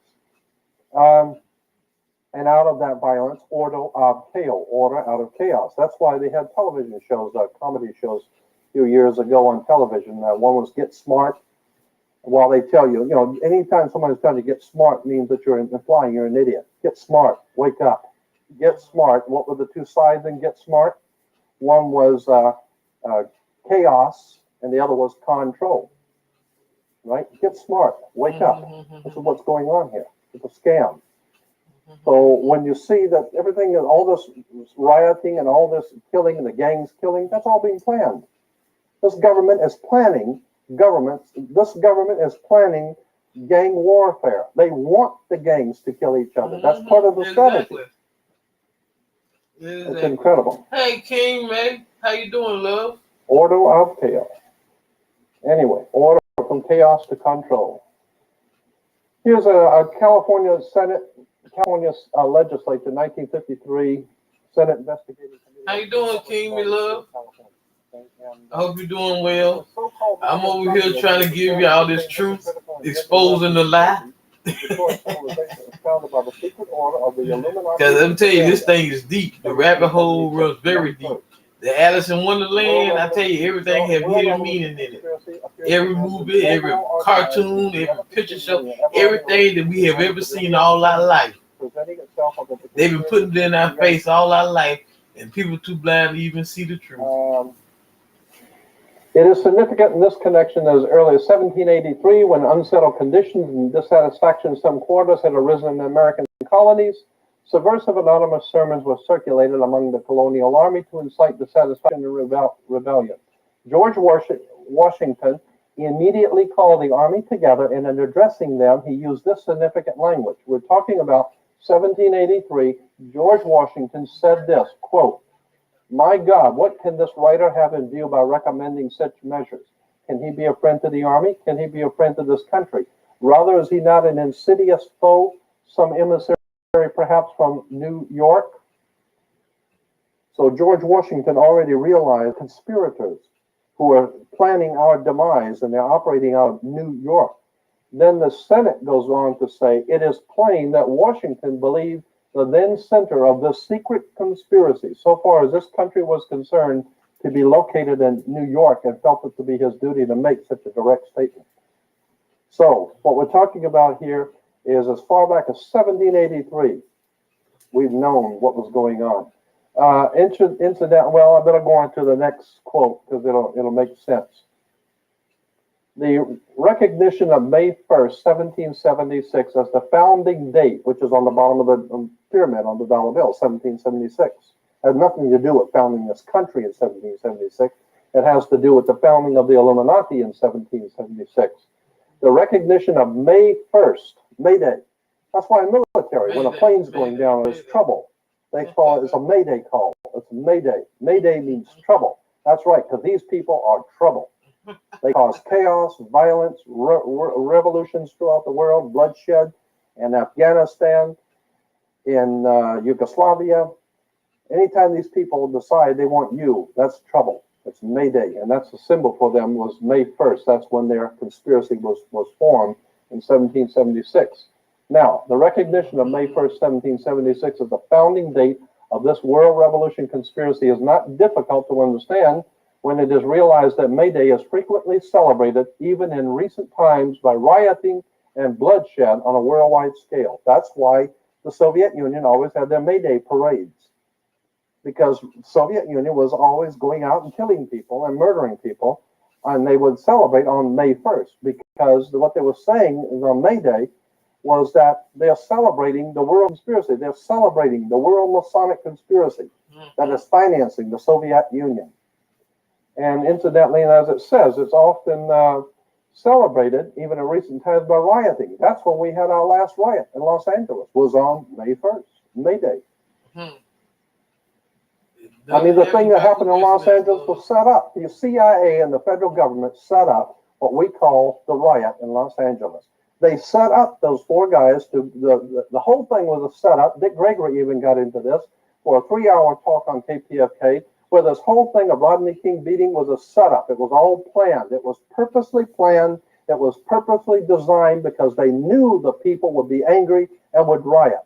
And out of that violence, ordo ob chaos, order out of chaos. That's why they had television shows, comedy shows, few years ago on television. One was Get Smart. While they tell you, anytime somebody's telling you get smart means that you're implying you're an idiot. Get smart, wake up. Get smart. What were the two sides in Get Smart? One was chaos, and the other was control. Right? Get smart, wake up. This is what's going on here. It's a scam. So when you see that everything, all this rioting and all this killing and the gangs killing, that's all being planned. This government is planning gang warfare. They want the gangs to kill each other. That's part of the strategy. It's incredible. Hey, King, man. How you doing, love? Order of chaos. Anyway, order from chaos to control. Here's a California legislature, 1953, Senate investigating committee. How you doing, King, me love? I hope you're doing well. I'm over here trying to give you all this truth, exposing the lie. Because let me tell you, this thing is deep. The rabbit hole runs very deep. The Alice in Wonderland, I tell you, everything has hidden meaning in it. Every movie, every cartoon, every picture show, everything that we have ever seen all our life. They've been putting it in our face all our life, and people too blind to even see the truth. It is significant in this connection that as early as 1783, when unsettled conditions and dissatisfaction in some quarters had arisen in the American colonies, subversive anonymous sermons were circulated among the colonial army to incite dissatisfaction and rebellion. George Washington immediately called the army together, and in addressing them, he used this significant language. We're talking about 1783. George Washington said this, quote, "My God, what can this writer have in view by recommending such measures? Can he be a friend to the army? Can he be a friend to this country? Rather, is he not an insidious foe, some emissary perhaps from New York?" So George Washington already realized conspirators who are planning our demise, and they're operating out of New York. Then the Senate goes on to say, it is plain that Washington believed the then center of this secret conspiracy, so far as this country was concerned, to be located in New York, and felt it to be his duty to make such a direct statement. So what we're talking about here is as far back as 1783, we've known what was going on. Well, I better go on to the next quote because it'll make sense. The recognition of May 1st, 1776 as the founding date, which is on the bottom of the pyramid on the dollar bill, 1776, has nothing to do with founding this country in 1776. It has to do with the founding of the Illuminati in 1776. The recognition of May 1st, May Day. That's why in military, when a plane's going down, there's trouble. They call it, it's a Mayday call. It's Mayday. Mayday means trouble. That's right, because these people are trouble. They cause chaos, violence, revolutions throughout the world, bloodshed in Afghanistan, in Yugoslavia. Anytime these people decide they want you, that's trouble. It's May Day, and that's the symbol for them was May 1st. That's when their conspiracy was formed in 1776. Now, the recognition of May 1st, 1776 as the founding date of this world revolution conspiracy is not difficult to understand when it is realized that May Day is frequently celebrated, even in recent times, by rioting and bloodshed on a worldwide scale. That's why the Soviet Union always had their May Day parades, because the Soviet Union was always going out and killing people and murdering people, and they would celebrate on May 1st, because what they were saying on May Day was that they're celebrating the world conspiracy. They're celebrating the world Masonic conspiracy that is financing the Soviet Union. And incidentally, and as it says, it's often celebrated, even in recent times, by rioting. That's when we had our last riot in Los Angeles, was on May 1st, May Day. I mean, the thing that happened in Los Angeles was set up. The CIA and the federal government set up what we call the riot in Los Angeles. They set up those four guys to, the whole thing was a setup. Dick Gregory even got into this for a 3-hour talk on KPFK, where this whole thing of Rodney King beating was a setup. It was all planned. It was purposely planned. It was purposely designed because they knew the people would be angry and would riot.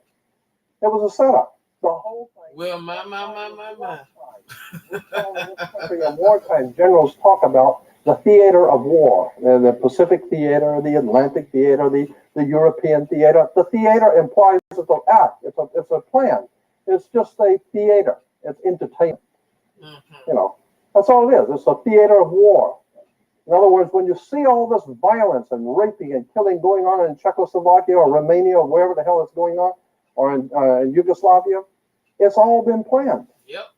It was a setup. The whole thing. Well, my. We call in this country in wartime, generals talk about the theater of war, the Pacific theater, the Atlantic theater, the European theater. The theater implies it's an act. It's a plan. It's just a theater. It's entertainment. You know, that's all it is. It's a theater of war. In other words, when you see all this violence and raping and killing going on in Czechoslovakia or Romania or wherever the hell it's going on, or in Yugoslavia, it's all been planned. Yep.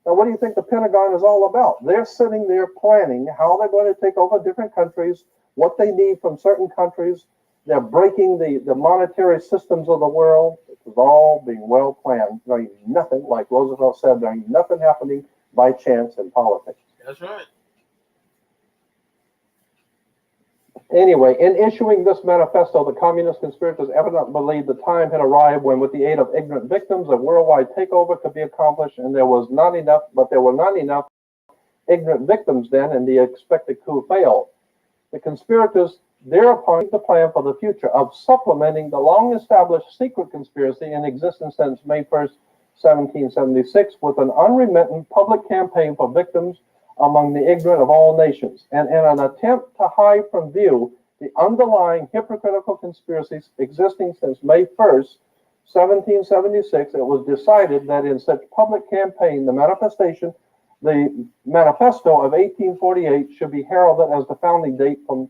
Now, what do you think the Pentagon is all about? They're sitting there planning how they're going to take over different countries, what they need from certain countries, They're breaking the monetary systems of the world. It was all being well planned. There ain't nothing, like Roosevelt said, there ain't nothing happening by chance in politics. That's right. Anyway, in issuing this manifesto, the communist conspirators evidently believed the time had arrived when, with the aid of ignorant victims, a worldwide takeover could be accomplished, and there were not enough ignorant victims then, and the expected coup failed. The conspirators thereupon the plan for the future of supplementing the long-established secret conspiracy in existence since May 1st, 1776, with an unremittent public campaign for victims among the ignorant of all nations, and in an attempt to hide from view the underlying hypocritical conspiracies existing since May 1st, 1776, it was decided that in such public campaign, the manifesto of 1848 should be heralded as the founding date for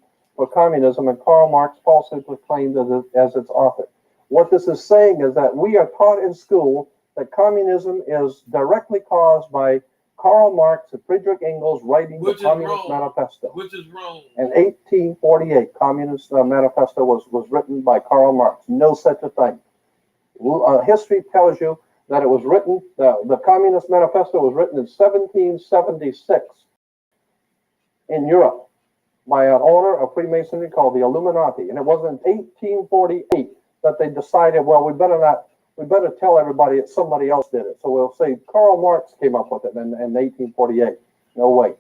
communism, and Karl Marx falsely proclaimed as its author. What this is saying is that we are taught in school that communism is directly caused by Karl Marx and Friedrich Engels writing the Communist Manifesto. Which is wrong. In 1848, Communist Manifesto was written by Karl Marx. No such a thing. History tells you that it was written, the Communist Manifesto was written in 1776 in Europe by an order of Freemasonry called the Illuminati. And it was in 1848 that they decided, well, we better tell everybody that somebody else did it. So we'll say Karl Marx came up with it in 1848. No way.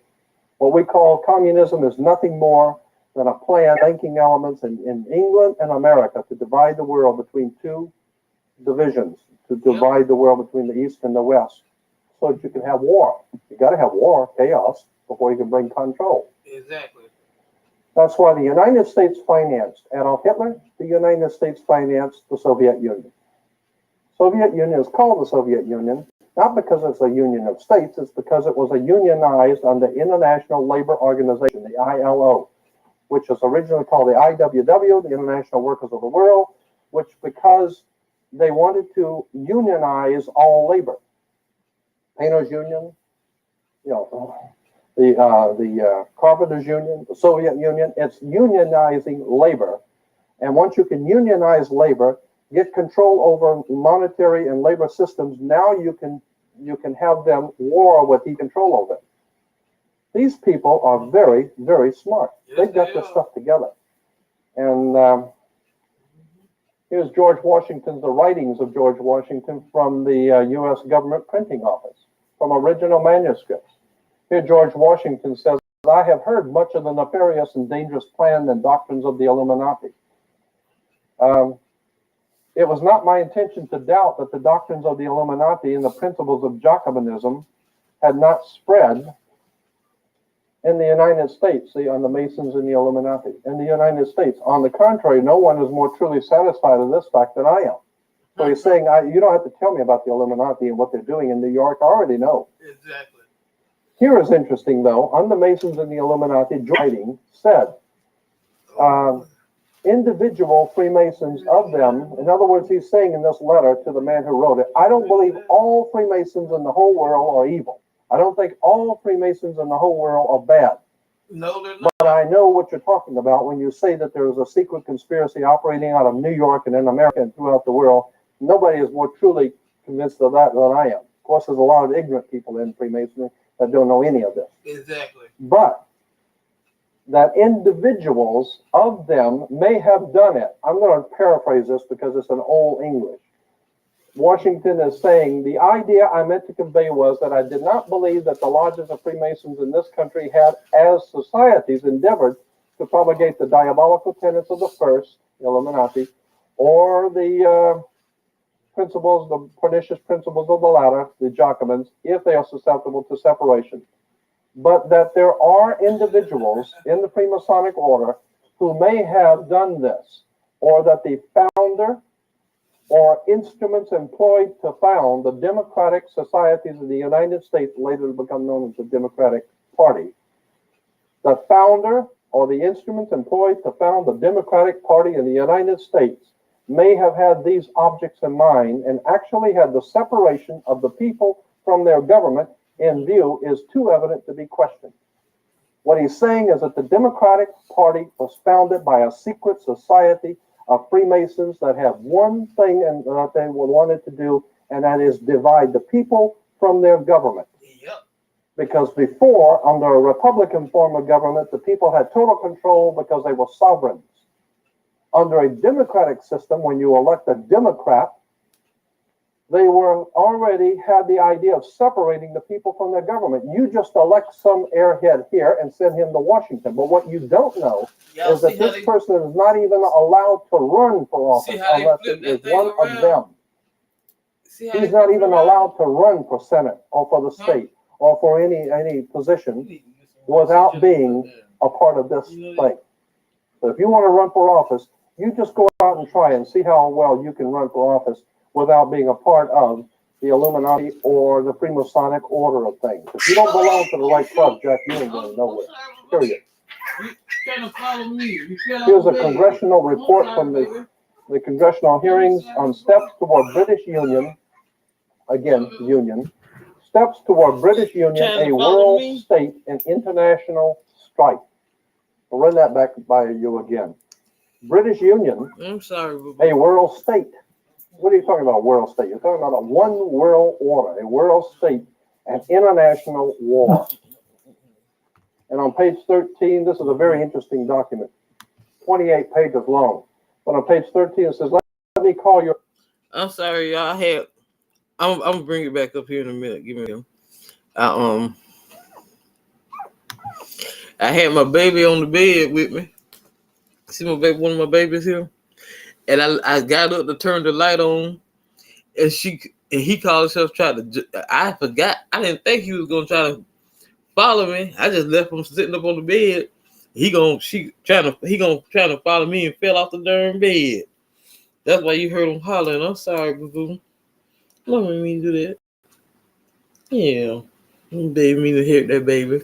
What we call communism is nothing more than a plan linking elements in England and America to divide the world between two divisions, to divide the world between the East and the West, so that you can have war. You got to have war, chaos, before you can bring control. Exactly. That's why the United States financed Adolf Hitler. The United States financed the Soviet Union. Soviet Union is called the Soviet Union, not because it's a union of states, it's because it was a unionized under International Labor Organization, the ILO, which was originally called the IWW, the International Workers of the World, which because they wanted to unionize all labor. Painters Union, the Carpenters Union, the Soviet Union, it's unionizing labor. And once you can unionize labor, get control over monetary and labor systems, now you can have them war with the control over it. These people are very, very smart. Yes, They've got this stuff together. And here's George Washington's, the writings of George Washington from the U.S. government printing office, from original manuscripts. Here George Washington says, I have heard much of the nefarious and dangerous plan and doctrines of the Illuminati. It was not my intention to doubt that the doctrines of the Illuminati and the principles of Jacobinism had not spread in the United States, on the Masons and the Illuminati, in the United States. On the contrary, no one is more truly satisfied of this fact than I am. So he's saying, you don't have to tell me about the Illuminati and what they're doing in New York. I already know. Exactly. Here is interesting, though. On the Masons and the Illuminati, writing said, individual Freemasons of them, in other words, he's saying in this letter to the man who wrote it, I don't believe all Freemasons in the whole world are evil. I don't think all Freemasons in the whole world are bad. No, they're not. But I know what you're talking about when you say that there is a secret conspiracy operating out of New York and in America and throughout the world. Nobody is more truly convinced of that than I am. Of course, there's a lot of ignorant people in Freemasonry that don't know any of this. Exactly. But that individuals of them may have done it. I'm going to paraphrase this because it's an old English. Washington is saying, the idea I meant to convey was that I did not believe that the lodges of Freemasons in this country had, as societies, endeavored to propagate the diabolical tenets of the first, the Illuminati, or the principles, the pernicious principles of the latter, the Jacobins, if they are susceptible to separation. But that there are individuals in the Freemasonic order who may have done this, or that the founder or instruments employed to found the democratic societies of the United States, later to become known as the Democratic Party. The founder or the instruments employed to found the Democratic Party in the United States may have had these objects in mind and actually had the separation of the people from their government in view is too evident to be questioned. What he's saying is that the Democratic Party was founded by a secret society of Freemasons that have one thing and that they wanted to do, and that is divide the people from their government. Yep. Because before, under a Republican form of government, the people had total control because they were sovereigns. Under a democratic system, when you elect a Democrat, they were already had the idea of separating the people from their government. You just elect some airhead here and send him to Washington. But what you don't know is that this person is not even allowed to run for office unless he is one of them. He's not even allowed to run for Senate or for the state or for any position without being a part of this thing. So if you want to run for office, you just go out and try and see how well you can run for office without being a part of the Illuminati or the Freemasonic order of things. If you don't belong to the right club, Jack, you ain't going nowhere. Period. Here's a congressional report from the congressional hearings on steps toward British Union. Again, Union. Steps toward British Union, a world state, and international strife. I'll run that back by you again. British Union, I'm sorry, a world state. What are you talking about, world state? You're talking about a one world order, a world state, and international war. And on page 13, this is a very interesting document, 28 pages long. But on page 13, it says, let me call your... I'm sorry, y'all. I'm gonna bring it back up here in a minute. Give me them. I had my baby on the bed with me. See my baby, one of my babies here, and I got up to turn the light on, and he called himself trying to. I forgot. I didn't think he was gonna try to follow me. I just left him sitting up on the bed. He gonna try to follow me and fell off the darn bed. That's why you heard him hollering. I'm sorry, boo boo. Don't make me do that. Yeah, baby, me to hurt that baby.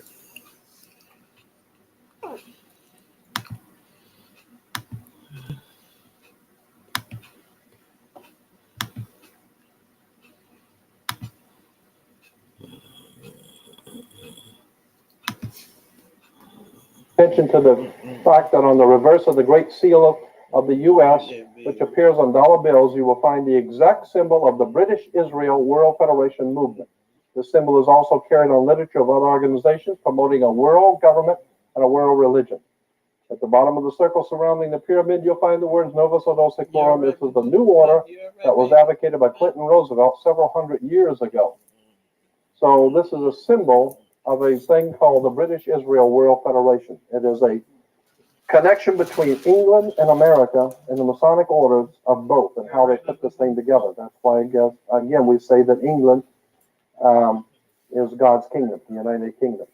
Attention to the fact that on the reverse of the Great Seal of the U.S., which appears on dollar bills, you will find the exact symbol of the British Israel World Federation movement. The symbol is also carried on literature of other organizations promoting a world government and a world religion. At the bottom of the circle surrounding the pyramid, you'll find the words Novus Ordo Seclorum. This is the new order that was advocated by Clinton Roosevelt several hundred years ago. So this is a symbol of a thing called the British Israel World Federation. It is a connection between England and America and the Masonic orders of both and how they put this thing together. That's why, I guess, again, we say that England is God's kingdom, the United Kingdom.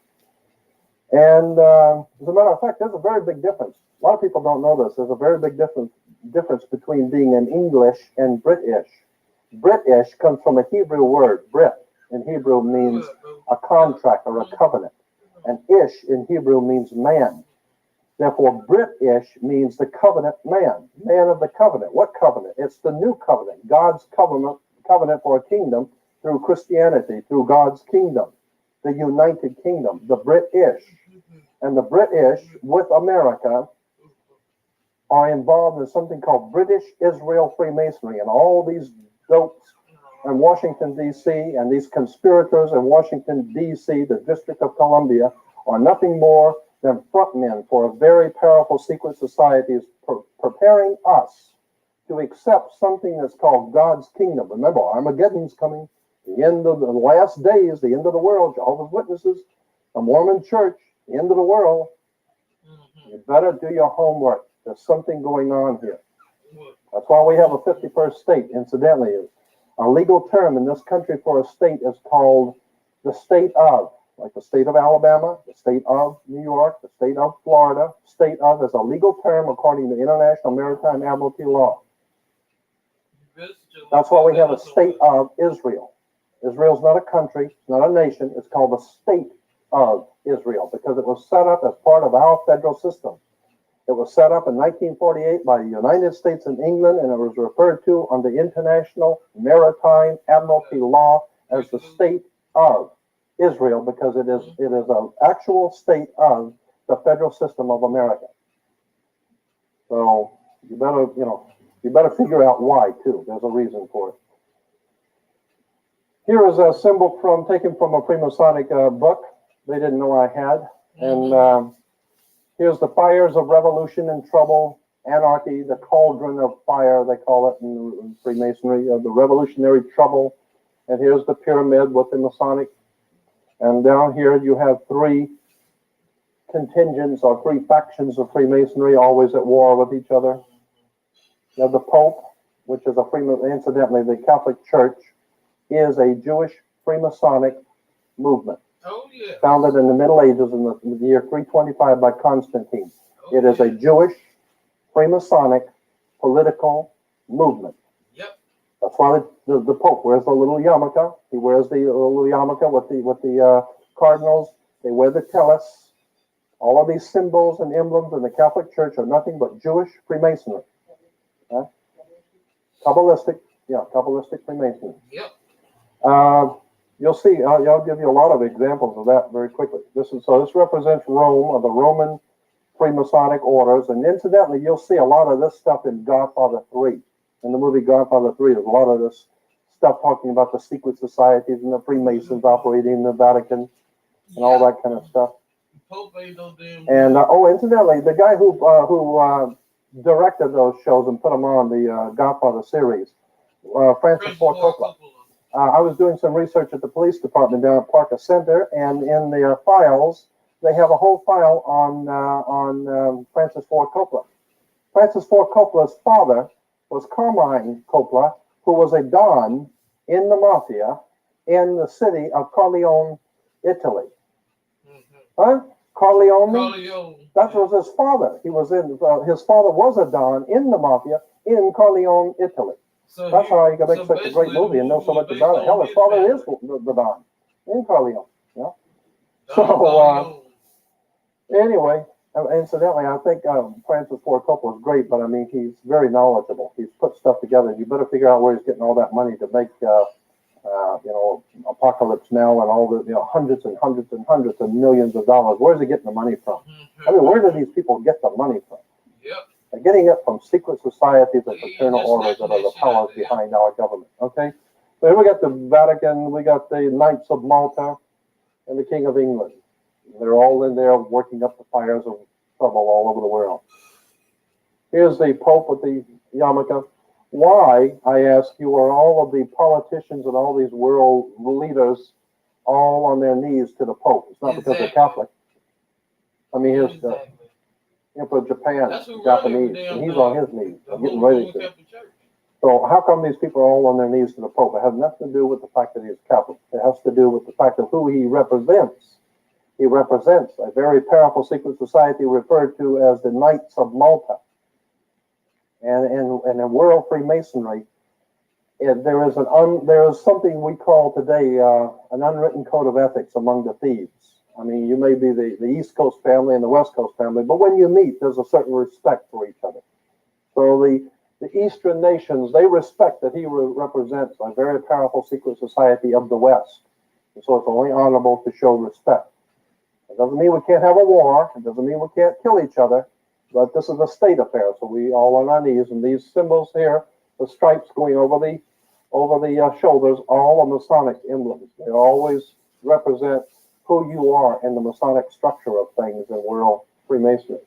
And as a matter of fact, there's a very big difference. A lot of people don't know this. There's a very big difference between being an English and British. British comes from a Hebrew word, Brit. In Hebrew means a contract or a covenant. And ish in Hebrew means man. Therefore, British means the covenant man of the covenant. What covenant? It's the new covenant, God's covenant for a kingdom through Christianity, through God's kingdom, the United Kingdom, the British. And the British with America are involved in something called British Israel Freemasonry, and all these dopes in Washington, D.C., and these conspirators in Washington, D.C., the District of Columbia, are nothing more than frontmen for a very powerful secret society is preparing us to accept something that's called God's kingdom. Remember, Armageddon's coming, the end of the last days, the end of the world, Jehovah's Witnesses, the Mormon Church, the end of the world. You better do your homework. There's something going on here. That's why we have a 51st state, incidentally. A legal term in this country for a state is called the state of, like the state of Alabama, the state of New York, the state of Florida. State of is a legal term according to International Maritime Admiralty law. That's why we have a state of Israel. Israel's not a country, it's not a nation, it's called the state of Israel because it was set up as part of our federal system. It was set up in 1948 by the United States and England, and it was referred to under International Maritime Admiralty law as the state of Israel because it is an actual state of the federal system of America. So You better figure out why too. There's a reason for it. Here is a symbol taken from a Freemasonic book they didn't know I had. And here's the fires of revolution and trouble, anarchy, the cauldron of fire, they call it in Freemasonry, the revolutionary trouble. And here's the pyramid with the Masonic. And down here you have three contingents or three factions of Freemasonry, always at war with each other. You have the Pope, which is incidentally, the Catholic Church is a Jewish Freemasonic movement. Oh, yeah. Founded in the Middle Ages in the year 325 by Constantine. Oh, it is a Jewish Freemasonic political movement. Yep. That's why the Pope wears the little yarmulke. He wears the little yarmulke with the cardinals. They wear the tellus. All of these symbols and emblems in the Catholic Church are nothing but Jewish Freemasonry. Kabbalistic Freemasonry. Yep. You'll see. I'll give you a lot of examples of that very quickly. This represents Rome, or the Roman Freemasonic orders, and incidentally, you'll see a lot of this stuff in Godfather 3. In the movie Godfather 3, there's a lot of this stuff talking about the secret societies and the Freemasons operating in the Vatican and all that kind of stuff. And incidentally, the guy who directed those shows and put them on the Godfather series, Francis Ford Coppola. I was doing some research at the police department down at Parker Center, and in their files, they have a whole file on Francis Ford Coppola. Francis Ford Coppola's father was Carmine Coppola, who was a don in the mafia in the city of Corleone, Italy. Huh? Corleone? That was his father. His father was a don in the mafia in Corleone, Italy. So that's how you can make such a great movie and know so much about it. Hell, his father is the don in Corleone. Yeah. So anyway, incidentally, I think Francis Ford Coppola is great, but I mean, he's very knowledgeable. He's put stuff together. You better figure out where he's getting all that money to make, Apocalypse Now and all the, hundreds and hundreds and hundreds of millions of dollars. Where's he getting the money from? I mean, where do these people get the money from? Yep. They're getting it from secret societies and fraternal orders that are the powers behind our government. Okay? So here we got the Vatican, we got the Knights of Malta, and the King of England. They're all in there working up the fires of trouble all over the world. Here's the Pope with the yarmulke. Why, I ask you, are all of the politicians and all these world leaders all on their knees to the Pope? It's not because they're Catholic. I mean, here's the Emperor of Japan, Japanese, and he's on his knees, getting ready to. So how come these people are all on their knees to the Pope? It has nothing to do with the fact that he's Catholic. It has to do with the fact of who he represents. He represents a very powerful secret society referred to as the Knights of Malta. And in world Freemasonry, there is something we call today an unwritten code of ethics among the thieves. I mean, you may be the East Coast family and the West Coast family, but when you meet, there's a certain respect for each other. So the Eastern nations, they respect that he represents a very powerful secret society of the West. And so it's only honorable to show respect. It doesn't mean we can't have a war. It doesn't mean we can't kill each other. But this is a state affair, so we all on our knees. And these symbols here, the stripes going over the shoulders, all are Masonic emblems. They always represent who you are in the Masonic structure of things in world Freemasonry.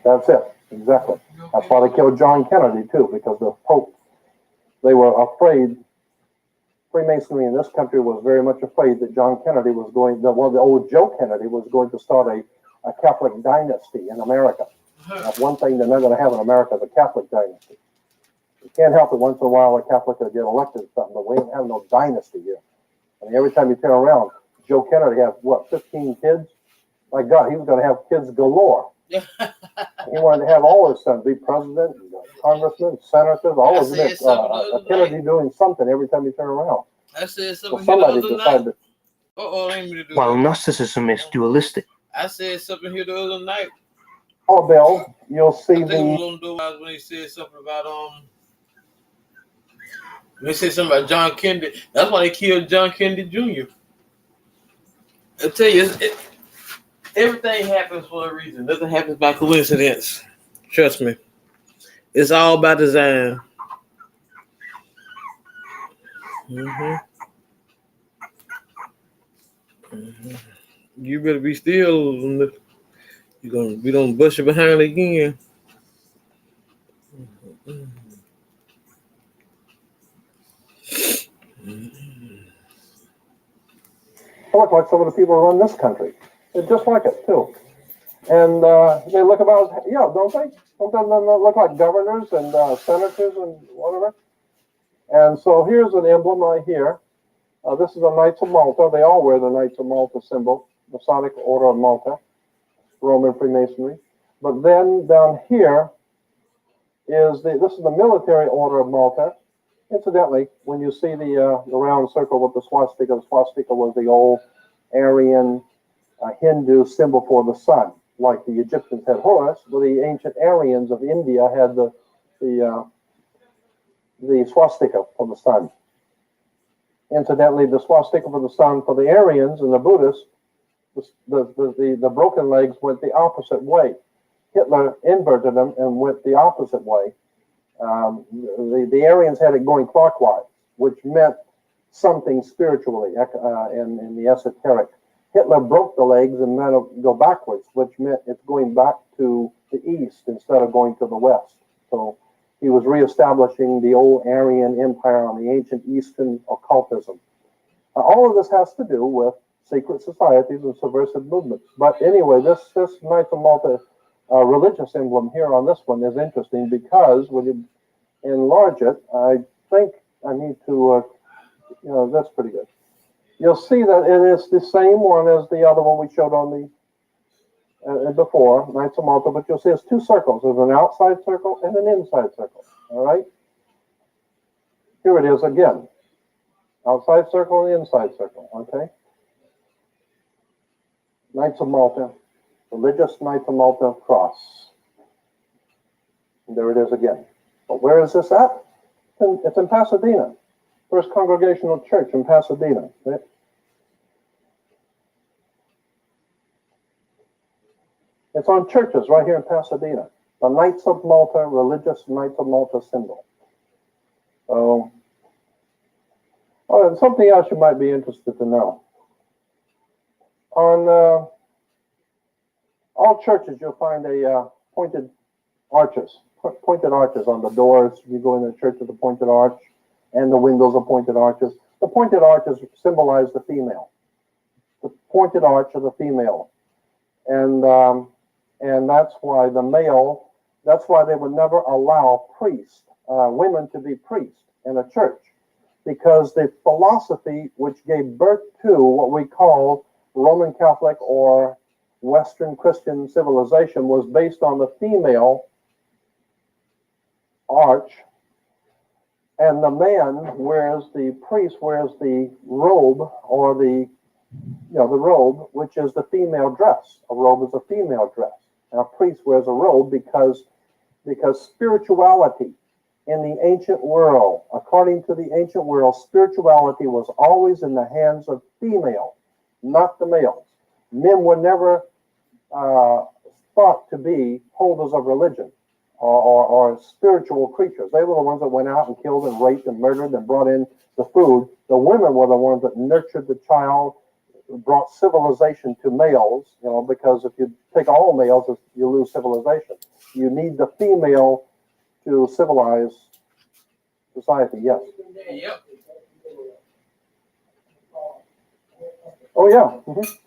That's it, exactly. That's why they killed John Kennedy too, because the Pope, they were afraid. Freemasonry in this country was very much afraid that John Kennedy was the old Joe Kennedy was going to start a Catholic dynasty in America. That's one thing they're not going to have in America, is a Catholic dynasty. You can't help it once in a while a Catholic will get elected or something, but we ain't have no dynasty here. I mean, every time you turn around, Joe Kennedy had, 15 kids? My God, he was going to have kids galore. He wanted to have all his sons be president, congressmen, senators, all of them. Kennedy doing something every time you turn around. I said something somebody decided. While Gnosticism is dualistic. I said something here the other night. Oh, Bill, you'll see I think it was on the when he said something about they said something about John Kennedy. That's why they killed John Kennedy Jr. I tell you, everything happens for a reason. Nothing happens by coincidence. Trust me. It's all about design. Mm-hmm. Mm-hmm. You better be still. We don't bust you behind again. They look like some of the people who run this country. They're just like it, too. And they look about, yeah, don't they? Don't they look like governors and senators and whatever? And so here's an emblem right here. This is the Knights of Malta. They all wear the Knights of Malta symbol, Masonic Order of Malta, Roman Freemasonry. But then down here is this is the Military Order of Malta. Incidentally, when you see the round circle with the swastika was the old Aryan Hindu symbol for the sun, like the Egyptians had Horus, but the ancient Aryans of India had the swastika for the sun. Incidentally, the swastika for the sun for the Aryans and the Buddhists, the broken legs went the opposite way. Hitler inverted them and went the opposite way. The Aryans had it going clockwise, which meant something spiritually in the esoteric. Hitler broke the legs and let it go backwards, which meant it's going back to the east instead of going to the west. So he was reestablishing the old Aryan Empire on the ancient Eastern occultism. All of this has to do with secret societies and subversive movements. But anyway, this Knights of Malta religious emblem here on this one is interesting because when you enlarge it, I think I need to, that's pretty good. You'll see that it is the same one as the other one we showed on the before, Knights of Malta, but you'll see it's two circles. There's an outside circle and an inside circle, all right? Here it is again. Outside circle and inside circle, okay? Knights of Malta, religious Knights of Malta cross. And there it is again. But where is this at? It's in Pasadena. First Congregational Church in Pasadena, right? It's on churches right here in Pasadena. The Knights of Malta, religious Knights of Malta symbol. So, and something else you might be interested to know. On all churches, you'll find pointed arches on the doors. You go in the church with a pointed arch, and the windows are pointed arches. The pointed arches symbolize the female. The pointed arch of the female. And that's why that's why they would never allow women to be priests in a church, because the philosophy which gave birth to what we call Roman Catholic or Western Christian civilization was based on the female arch, and the priest wears the robe, or the robe, which is the female dress. A robe is a female dress. And a priest wears a robe because spirituality in the ancient world, according to the ancient world, spirituality was always in the hands of female, not the males. Men were never thought to be holders of religion or spiritual creatures. They were the ones that went out and killed and raped and murdered and brought in the food. The women were the ones that nurtured the child, brought civilization to males, because if you take all males, you lose civilization. You need the female to civilize society, yes. Yep. Oh, yeah,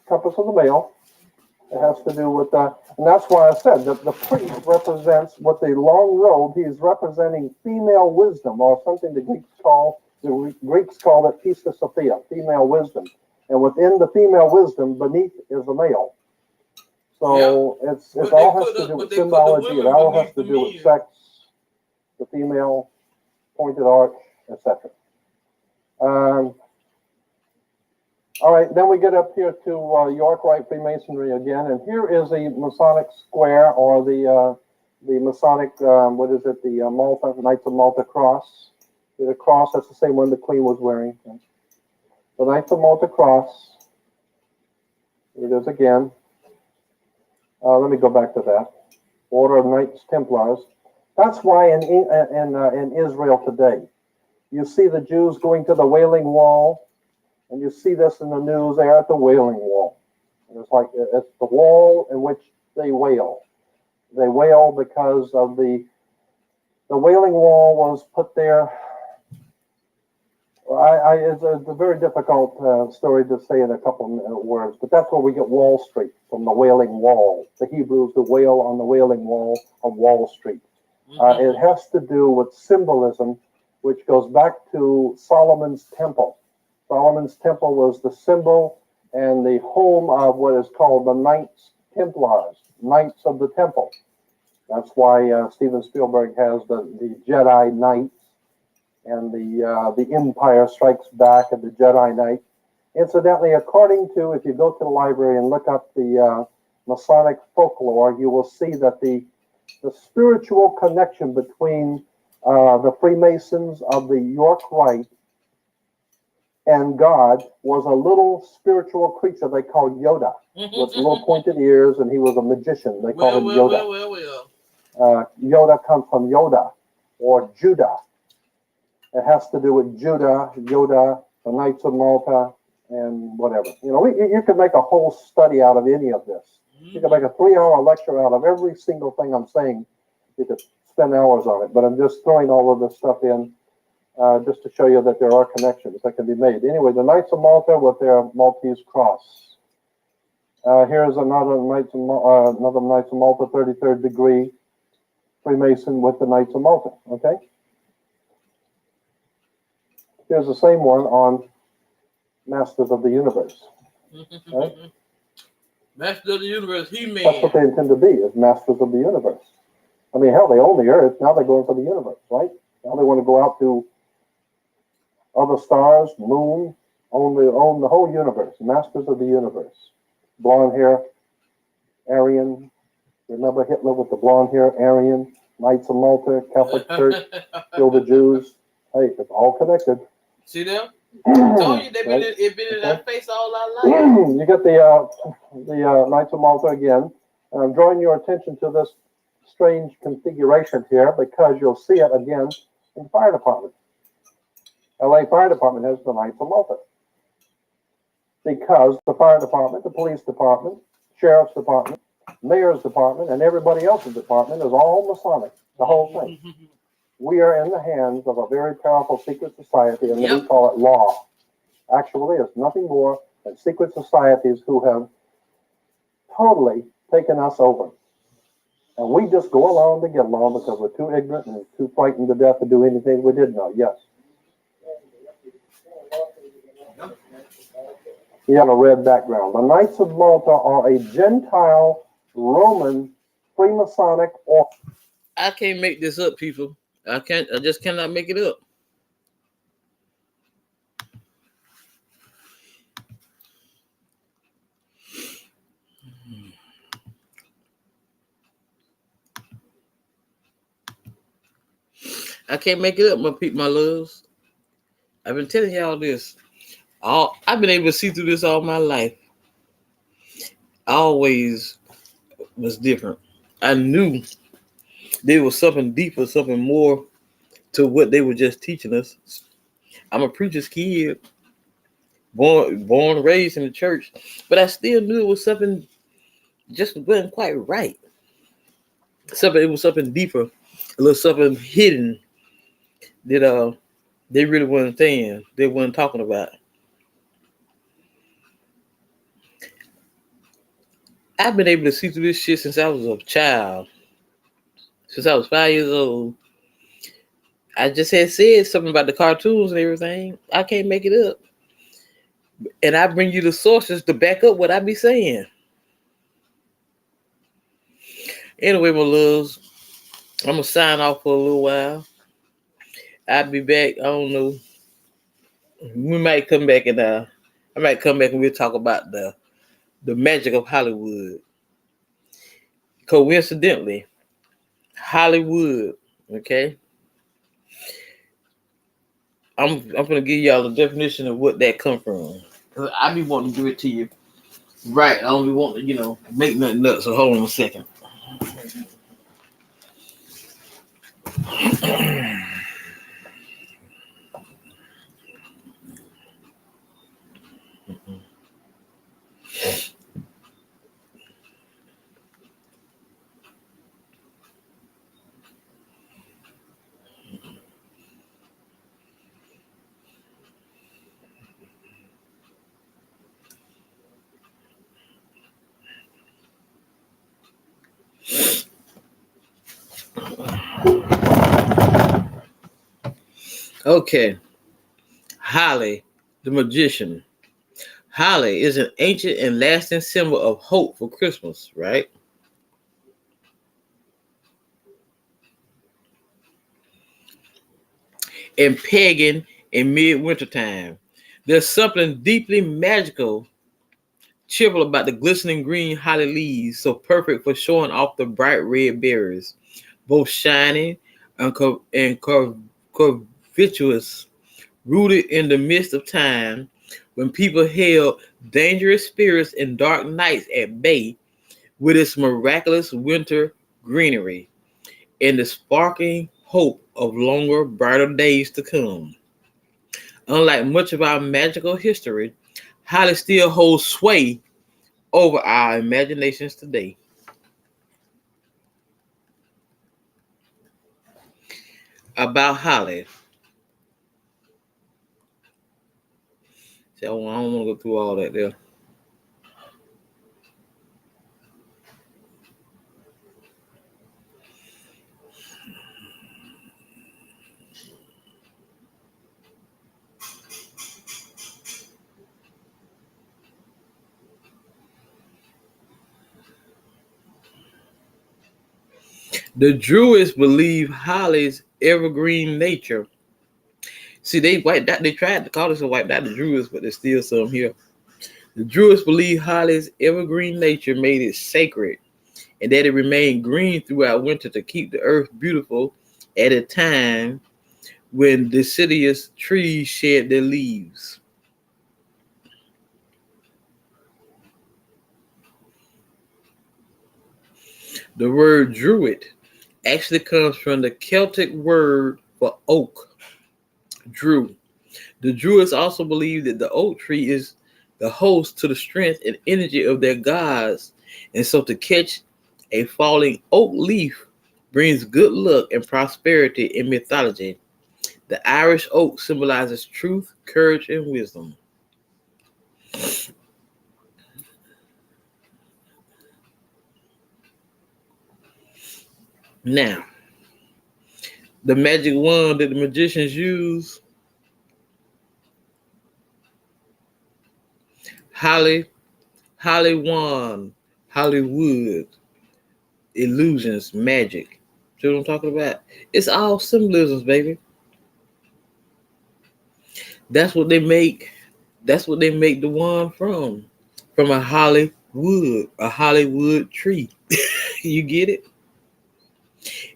compass of the male. It has to do with that. And that's why I said that the priest represents, with the long robe, he's representing female wisdom, or something the Greeks call it Pistis Sophia, female wisdom. And within the female wisdom, beneath is the male. So it all has to do with symbology. It all has to do with sex, the female, pointed arch, etc. All right, then we get up here to York Rite Freemasonry again, and here is a Masonic square, or the Masonic, the Malta, Knights of Malta cross. The cross, that's the same one the Queen was wearing. The Knights of Malta cross. Here it is again. Let me go back to that. Order of Knights Templars. That's why in Israel today, you see the Jews going to the Wailing Wall, and you see this in the news. They're at the Wailing Wall. And it's like it's the wall in which they wail. They wail because of the Wailing Wall was put there. It's a very difficult story to say in a couple of words, but that's where we get Wall Street, from the Wailing Wall. The Hebrews who wail on the Wailing Wall of Wall Street. It has to do with symbolism, which goes back to Solomon's Temple. Solomon's Temple was the symbol and the home of what is called the Knights Templars, Knights of the Temple. That's why Steven Spielberg has the Jedi Knights, and the Empire Strikes Back and the Jedi Knight. Incidentally, according to, if you go to the library and look up the Masonic folklore, you will see that the spiritual connection between the Freemasons of the York Rite and God was a little spiritual creature they called Yoda, with little pointed ears, and he was a magician. They called him Yoda. Yoda comes from Yoda, or Judah. It has to do with Judah, Yoda, the Knights of Malta, and whatever. You know, you could make a whole study out of any of this. You could make a 3-hour lecture out of every single thing I'm saying. You could spend hours on it, but I'm just throwing all of this stuff in just to show you that there are connections that can be made. Anyway, the Knights of Malta with their Maltese cross. Here's another Knights of Malta, 33rd degree Freemason with the Knights of Malta. Okay. Here's the same one on Masters of the Universe. Right? Masters of the Universe, He-Man. That's what they intend to be, is Masters of the Universe. I mean, hell, they own the Earth. Now they're going for the universe, right? Now they want to go out to other stars, moon, own the whole universe. Masters of the Universe. Blonde hair, Aryan. Remember Hitler with the blonde hair, Aryan? Knights of Malta, Catholic Church, kill the Jews. Hey, it's all connected. See them? I told you they've been in our face all our life. You get the Knights of Malta again. And I'm drawing your attention to this strange configuration here because you'll see it again in the fire department. LA Fire Department has the Knights of Malta. Because the fire department, the police department, sheriff's department, mayor's department, and everybody else's department is all Masonic, the whole thing. We are in the hands of a very powerful secret society, and we call it law. Actually, it's nothing more than secret societies who have totally taken us over. And we just go along to get along because we're too ignorant and too frightened to death to do anything we did know. Yes. He had a red background. The Knights of Malta are a Gentile Roman Freemasonic order. I can't make this up, people. I just cannot make it up. I can't make it up, my loves. I've been telling y'all this. I've been able to see through this all my life. I always was different. I knew there was something deeper, something more to what they were just teaching us. I'm a preacher's kid, born and raised in the church, but I still knew it was something just wasn't quite right. It was something deeper, a little something hidden that they really weren't saying, they weren't talking about. I've been able to see through this shit since I was a child. Since I was 5 years old. I just had said something about the cartoons and everything. I can't make it up. And I bring you the sources to back up what I be saying. Anyway, my loves, I'm going to sign off for a little while. I'll be back. I don't know. We might come back and I might come back and we'll talk about the magic of Hollywood. Coincidentally, Hollywood, okay? I'm gonna give y'all the definition of what that come from. Cause I be wanting to give it to you. Right. I don't be wanting to, make nothing up. So hold on a second. Okay, Holly, the magician. Holly is an ancient and lasting symbol of hope for Christmas, right? And pagan in midwinter time. There's something deeply magical, cheerful about the glistening green holly leaves, so perfect for showing off the bright red berries, both shining and, curvaceous, rooted in the midst of time when people held dangerous spirits and dark nights at bay with its miraculous winter greenery and the sparkling hope of longer, brighter days to come. Unlike much of our magical history, Holly still holds sway over our imaginations today. About Holly. So I don't want to go through all that there. The Druids believe Holly's evergreen nature. See, they wiped out. They tried to call us and wiped out the Druids, but there's still some here. The Druids believe Holly's evergreen nature made it sacred, and that it remained green throughout winter to keep the earth beautiful at a time when deciduous trees shed their leaves. The word Druid actually comes from the Celtic word for oak, Drew. The Druids also believe that the oak tree is the host to the strength and energy of their gods, and so to catch a falling oak leaf brings good luck and prosperity in mythology. The Irish oak symbolizes truth, courage, and wisdom. Now, the magic wand that the magicians use, Holly, Holly wand, Hollywood, illusions, magic. See what I'm talking about? It's all symbolisms, baby. That's what they make. That's what they make the wand from. From a Hollywood tree. You get it?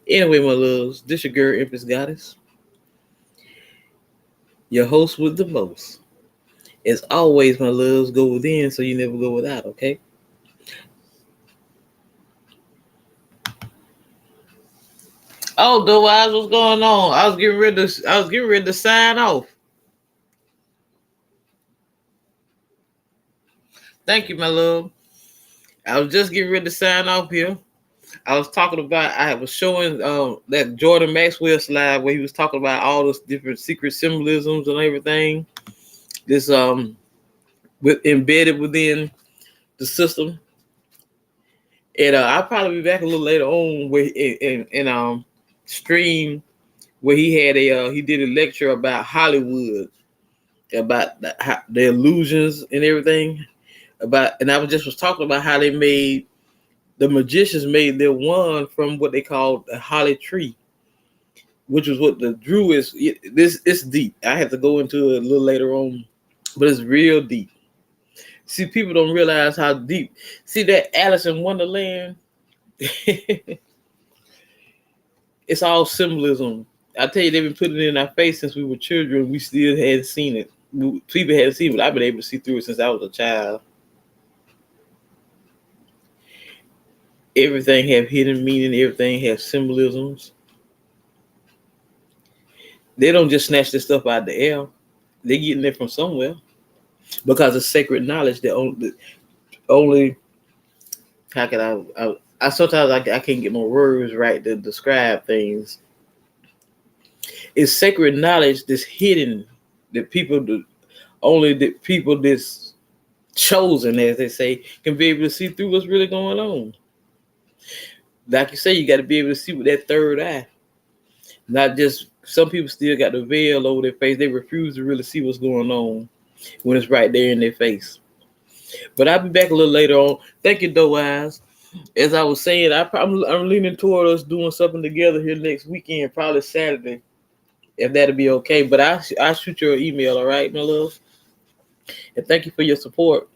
Anyway, my loves, this your girl Empress Goddess, your host with the most. As always, my loves, go within so you never go without, okay? Oh, Wise, what's going on? I was getting ready to sign off. Thank you, my love. I was just getting ready to sign off here. I was talking about, I was showing that Jordan Maxwell slide where he was talking about all those different secret symbolisms and everything. This embedded within the system. And I'll probably be back a little later on where in stream where he had he did a lecture about Hollywood, about the illusions and everything. And I was talking about how the magicians made their wand from what they called a holly tree, which was what the Druids. It's deep. I have to go into it a little later on, but it's real deep. See, people don't realize how deep. See that Alice in Wonderland? It's all symbolism. I tell you, they've been putting it in our face since we were children. We still hadn't seen it. People hadn't seen it, but I've been able to see through it since I was a child. Everything have hidden meaning. Everything has symbolisms. They don't just snatch this stuff out of the air. They're getting it from somewhere because it's sacred knowledge that only how can I sometimes I can't get my words right to describe things. It's sacred knowledge that's hidden that only the people that's chosen, as they say, can be able to see through what's really going on. Like you say, you got to be able to see with that third eye. Not just some people still got the veil over their face. They refuse to really see what's going on when it's right there in their face. But I'll be back a little later on. Thank you, Doe Eyes. As I was saying, I'm leaning toward us doing something together here next weekend, probably Saturday, if that'll be okay. But I'll shoot your email, all right, my love? And thank you for your support.